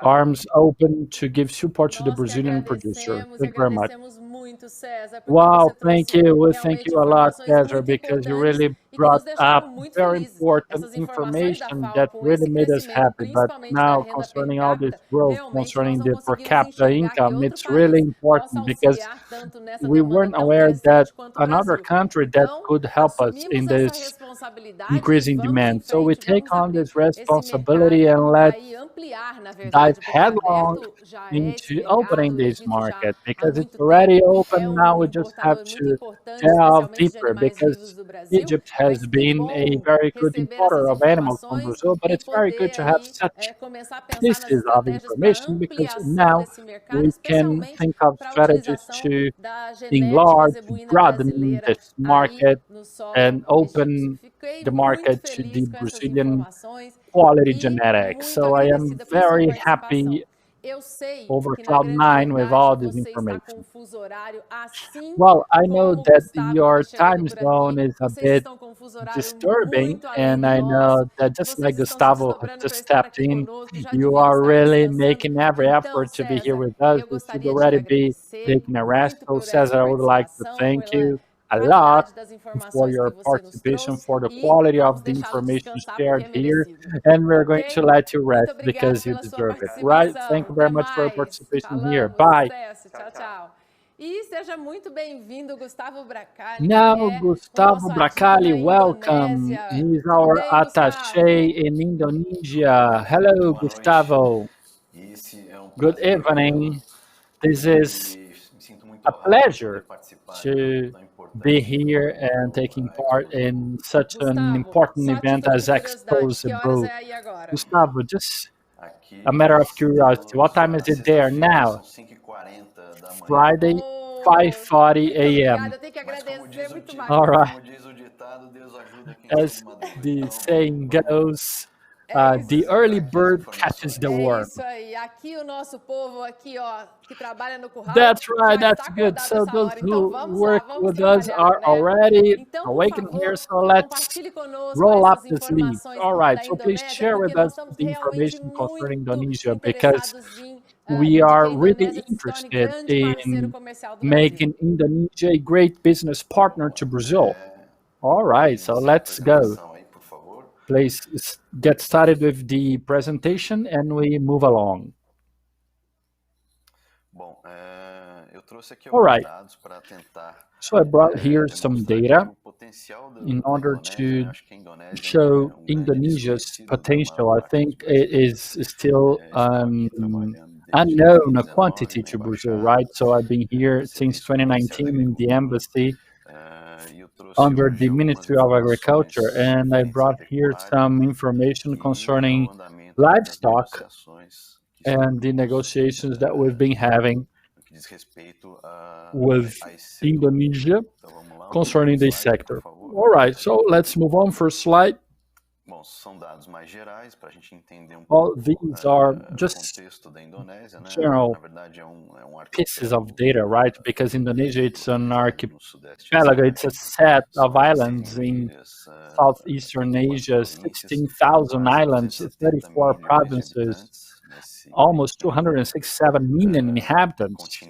Arms open to give support to the Brazilian producer. Thank you very much. Wow, thank you. We thank you a lot, Cesar, because you really brought up very important information that really made us happy. But now, concerning all this growth, concerning the per capita income, it's really important because we weren't aware that another country that could help us in this increasing demand. So we take on this responsibility and let's dive headlong into opening this market, because it's already open. Now we just have to delve deeper, because Egypt has has been a very good importer of animals from Brazil, but it's very good to have such começar a pensar nas pieces of estratégias para information because ampliação now desse mercado, we can especialmente think of para a strategies utilização to da genética enlarge, to zebuína broaden brasileira this aí market no solo and egípcio. open Fiquei the muito market to the feliz com essas Brazilian informações quality e genetics. muito So I am agradecida por sua very participação. happy Eu sei over que na grande Cloud9 with all verdade this você está com information. um fuso horário assim Well, I know como o that Gustavo que your está chegando time por zone aqui. is a Vocês bit estão com um fuso horário disturbing, muito além and do I know nosso. that just Vocês like estão se Gustavo desdobrando just para estar stepped aqui in, conosco, já you deviam are estar really descansando. making every Então, effort to be here César, with us. eu You should gostaria de already lhe be agradecer taking a rest. muito So, por essa Cesar, I would like to participação, thank pela you a lot qualidade das for informações your que você nos participation, trouxe for the e quality vamos of the deixá-lo information descansar porque shared é here, merecido. and we're going Ok? to let you Muito rest obrigada because you pela sua deserve it, right? Thank participação. you very Até much for your mais. participation here. Falamos. Bye. Sucesso. Tchau, tchau. E seja muito bem-vindo, Gustavo Bracali, que Now, é o Gustavo nosso adido Bracali, na welcome. Indonésia. He's Tudo our bem, attaché Gustavo? in Indonesia. Hello, Gustavo. Good evening. This is a pleasure to be here and taking part in such an Gustavo, important só event título as de curiosidade, Expo que horas Cebu. é aí agora? Gustavo, just a matter of curiosity, what time is it there now? Friday, Oh, 5:40 muito obrigada. a.m. Eu tenho que agradecer muito mais. All right. As the saying goes, the early bird catches the É worm. isso aí. Aqui o nosso povo aqui, ó, que trabalha no curral, That's right, já that's está good. acordado So essa those hora. Então who vamos work lá, vamos with us trabalhar, are né? already Então, por awakened favor, here, so let's compartilhe conosco roll up essas the sleeves. informações All right, da so please Indonésia, share porque with nós us estamos the realmente information concerning muito Indonesia because interessados em we em que are a really Indonésia se torne interested grande parceiro in comercial do Brasil. making Indonesia a great business partner to Brazil. All right, so let's go. Please get started with the presentation and we move along. All right. So I brought here some data in order to show Indonesia's potential. I think it is still unknown a quantity to Brazil, right? So I've been here since 2019 in the embassy under the Ministry of Agriculture, and I brought here some information concerning livestock and the negotiations that we've been having with Indonesia concerning this sector. All right, so let's move on. First slide. Well, these are just general pieces of data, right? Because Indonesia, it's an archipelago, it's a set of islands in Southeastern Asia, 16,000 islands, 34 provinces, almost 267 million inhabitants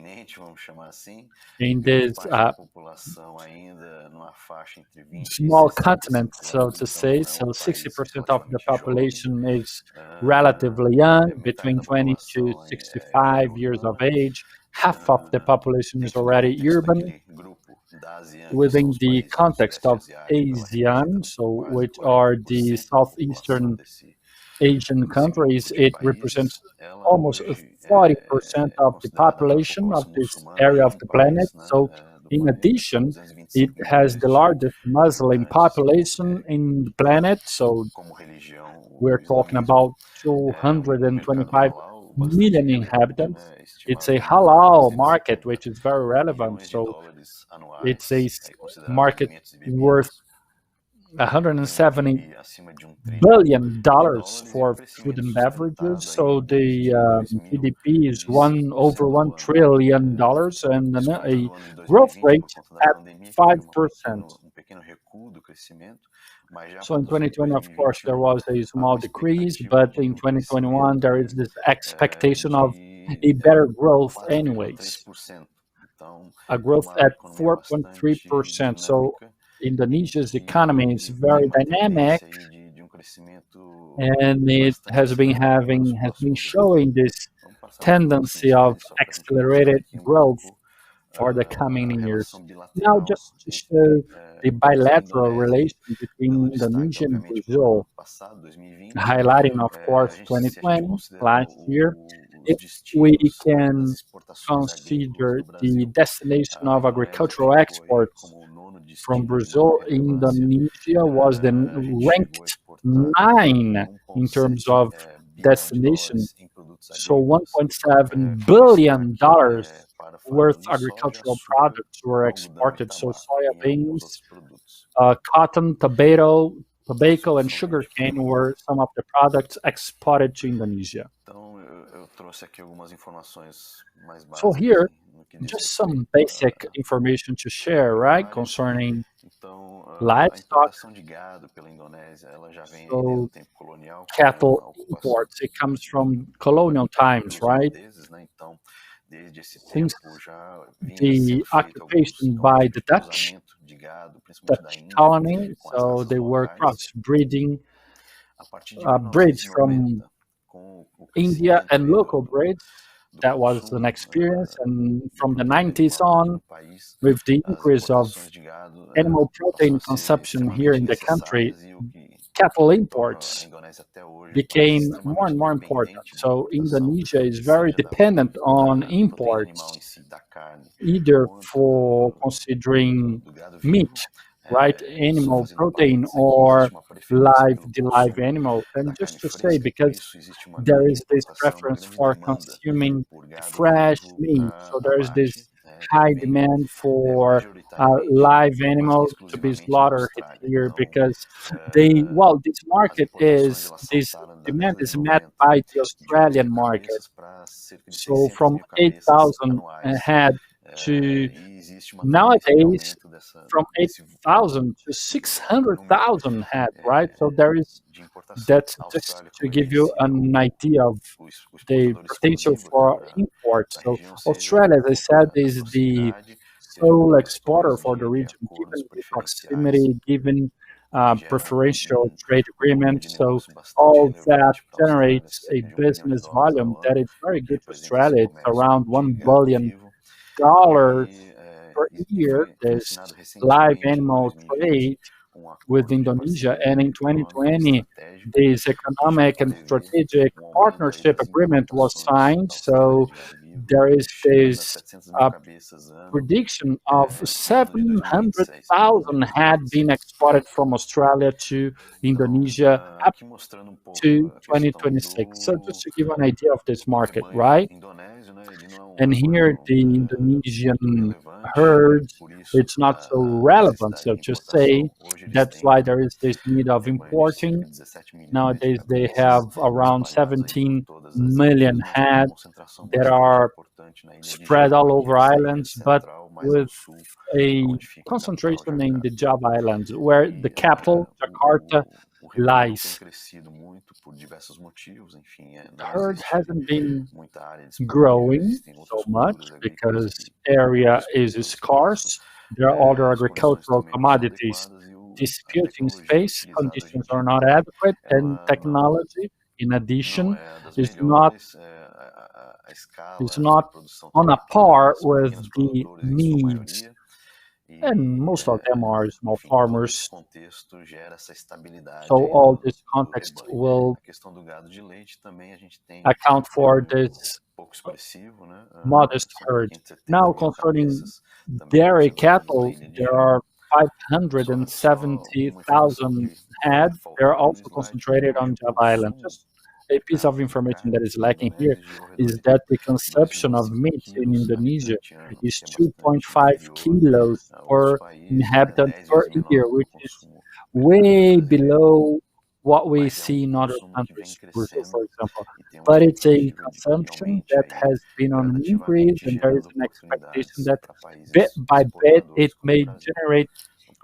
in this small continent, so to say. So 60% of the population is relatively young, between 20 to 65 years of age. Half of the population is already urban. Within the context of ASEAN, so which are the Southeastern Asian countries, it represents almost 40% of the population of this area of the planet. So in addition, it has the largest Muslim population in the planet. So we're talking about 225 million inhabitants. It's a halal market, which is very relevant. So it's a market worth $170 billion for food and beverages. So the GDP is over $1 trillion and a growth rate at 5%. So in 2020, of course, there was a small decrease, but in 2021, there is this expectation of a better growth anyways, a growth at 4.3%. So Indonesia's economy is very dynamic, and it has been showing this tendency of accelerated growth for the coming years. Now, just to show the bilateral relation between Indonesia and Brazil, highlighting, of course, 2020, last year, if we can consider the destination of agricultural exports from Brazil, Indonesia was then ranked 9 in terms of destination. So $1.7 billion worth agricultural products were exported. So soybeans, cotton, tobacco, and sugarcane were some of the products exported to Indonesia. So here, just some basic information to share, right, concerning livestock. So cattle imports, it comes from colonial times, right? Since the occupation by the Dutch colony, so they were cross-breeding breeds from India and local breeds. That was an experience, and from the 90s on, with the increase of animal protein consumption here in the country, cattle imports became more and more important. So Indonesia is very dependent on imports, either for considering meat, right, animal protein, or the live animal. And just to say, because there is this preference for consuming fresh meat, so there is this high demand for live animals to be slaughtered here, because this demand is met by the Australian market. So from 8,000 head to nowadays, from 8,000 to 600,000 head, right? So there is that, just to give you an idea of the potential for import. So Australia, as I said, is the sole exporter for the region, given the proximity, given preferential trade agreement. So all that generates a business volume that is very good to Australia. It's around $1 billion per year, this live animal trade with Indonesia. And in 2020, this economic and strategic partnership agreement was signed. So there is this prediction of 700,000 head being exported from Australia to Indonesia up to 2026. So just to give you an idea of this market, right? And here the Indonesian herd, it's not so relevant, so to say. That's why there is this need of importing. Nowadays they have around 17 million head that are spread all over islands, but with a concentration in the Java Islands, where the capital, Jakarta, lies. The herd hasn't been growing so much because area is scarce. There are other agricultural commodities disputing space, conditions are not adequate, and technology, in addition, is not on a par with the needs. And most of them are small farmers. So all this context will account for this modest herd. Now, concerning dairy cattle, there are 570,000 head. They're also concentrated on Java Island. Just a piece of information that is lacking here is that the consumption of meat in Indonesia is 2.5 kilos per inhabitant per year, which is way below what we see in other countries, Brazil, for example. But it's a consumption that has been on an increase, and there is an expectation that bit by bit it may generate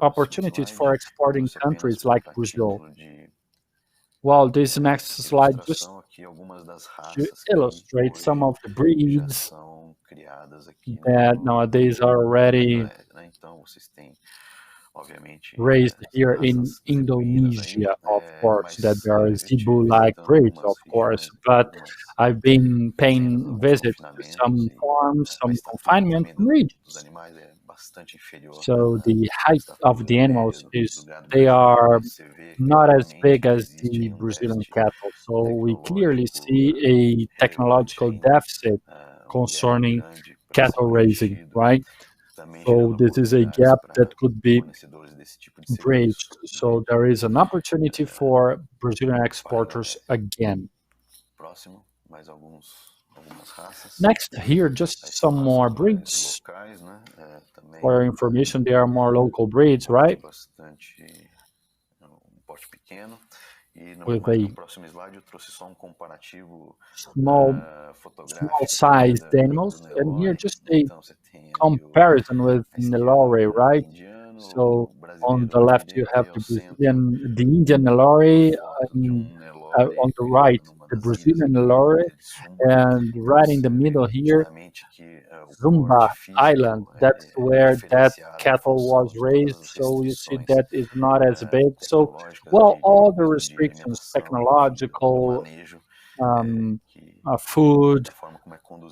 opportunities for exporting countries like Brazil. Well, this next slide just to illustrate some of the breeds that nowadays are already raised here in Indonesia, of course, that there are Zebu-like breeds, of course, but I've been paying visits to some farms, some confinement regions. So the height of the animals they are not as big as the Brazilian cattle. So we clearly see a technological deficit concerning cattle raising, right? So this is a gap that could be bridged. So there is an opportunity for Brazilian exporters again. Next, here just some more breeds. For your information, there are more local breeds, right? With a small sized animals, and here just a comparison with Nelore, right? So on the left you have the Indian Nelore, on the right the Brazilian Nelore, and right in the middle here, Zumba Island. That's where that cattle was raised. So you see that is not as big. So, well, all the restrictions, technological, food,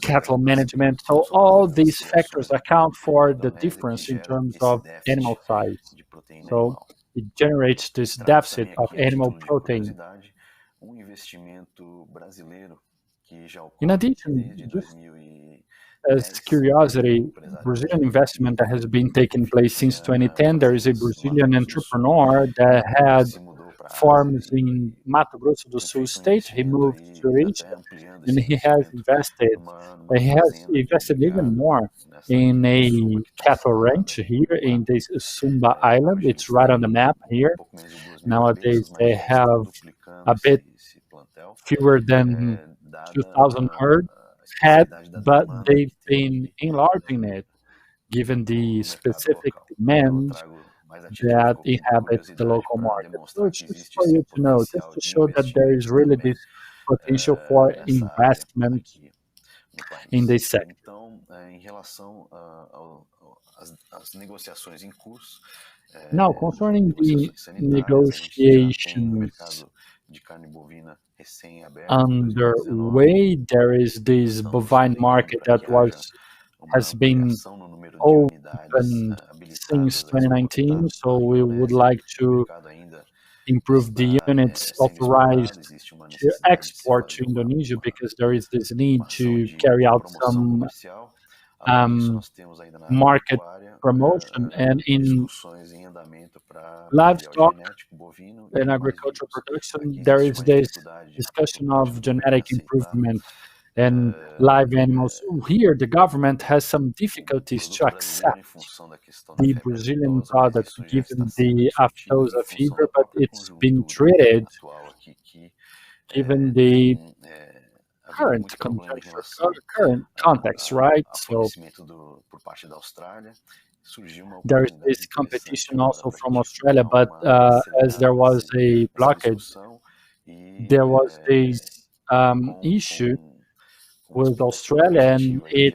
cattle management. So all these factors account for the difference in terms of animal size. So it generates this deficit of animal protein. In addition, just as curiosity, Brazilian investment that has been taking place since 2010, there is a Brazilian entrepreneur that had farms in Mato Grosso do Sul state. He moved to Asia, and he has invested even more in a cattle ranch here in this Zumba Island. It's right on the map here. Nowadays, they have a bit fewer than 2,000 head, but they've been enlarging it, given the specific demand that inhabits the local market. So it's just for you to know, just to show that there is really this potential for investment in this sector. Now, concerning the negotiations underway, there is this bovine market that has been opened since 2019, so we would like to improve the units authorized to export to Indonesia, because there is this need to carry out some market promotion. And in livestock and agricultural production, there is this discussion of genetic improvement and live animals. Here, the government has some difficulties to accept the Brazilian product given the aftosa fever, but it's been treated given the current context, right? So there is this competition also from Australia, but as there was a blockage, there was this issue with Australia, and it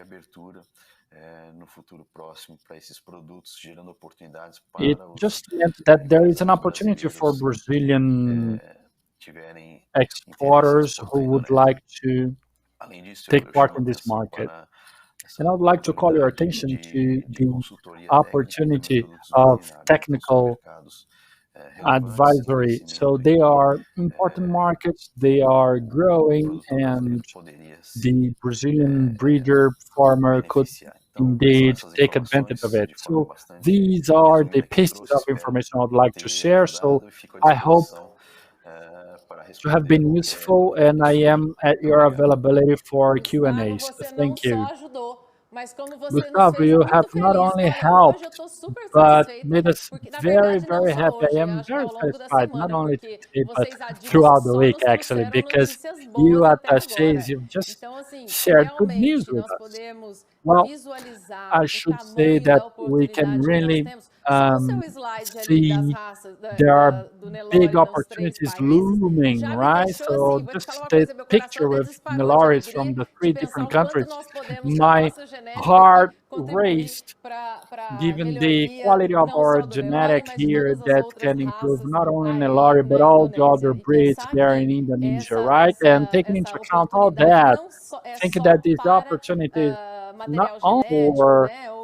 just meant that there is an opportunity for Brazilian exporters who would like to take part in this market. And I would like to call your attention to the opportunity of technical advisory. So they are important markets, they are growing, and the Brazilian breeder farmer could indeed take advantage of it. So these are the pieces of information I would like to share. So I hope to have been useful, and I am at your availability for Q&As. Thank you. Gustavo, you have not only helped, but made us very, very happy. I am very satisfied, not only today, but throughout the week, actually, because you at Taxês, you've just shared good news with us. Well, I should say that we can really see there are big opportunities looming, right? So just the picture with Nelores from the 3 different countries, my heart raced given the quality of our genetic here that can improve not only Nelore but all the other breeds there in Indonesia, right? And taking into account all that, thinking that these opportunities not only for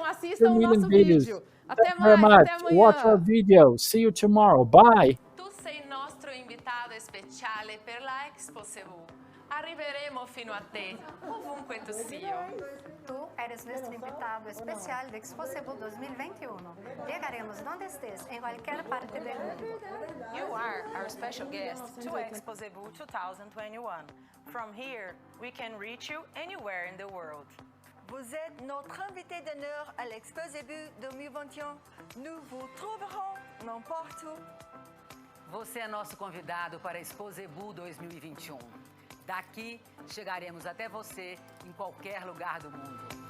Então assistam o 2 million nosso views. vídeo. Até Thank you very mais, até much. Watch our amanhã. video. See you tomorrow. Bye. Tu sei nostro invitato speciale per la Expo Seul. arriveremo fino a te, ovunque tu sia. Tú eres nuestro invitado especial de Exposebo 2021. Llegaremos donde estés, en cualquier parte del mundo. You are our special guest to Exposebo 2021. From here, we can reach you anywhere in the world. Vous êtes notre invité d'honneur à l'Exposebo 2021. Nous vous trouverons n'importe où. Você é nosso convidado para a Exposebo 2021. Daqui, chegaremos até você em qualquer lugar do mundo.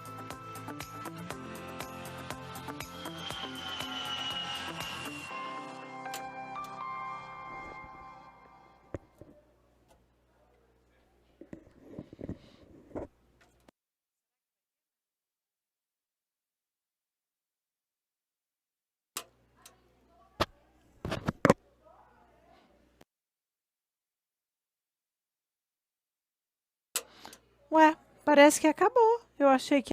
Ué, parece que acabou. Eu achei que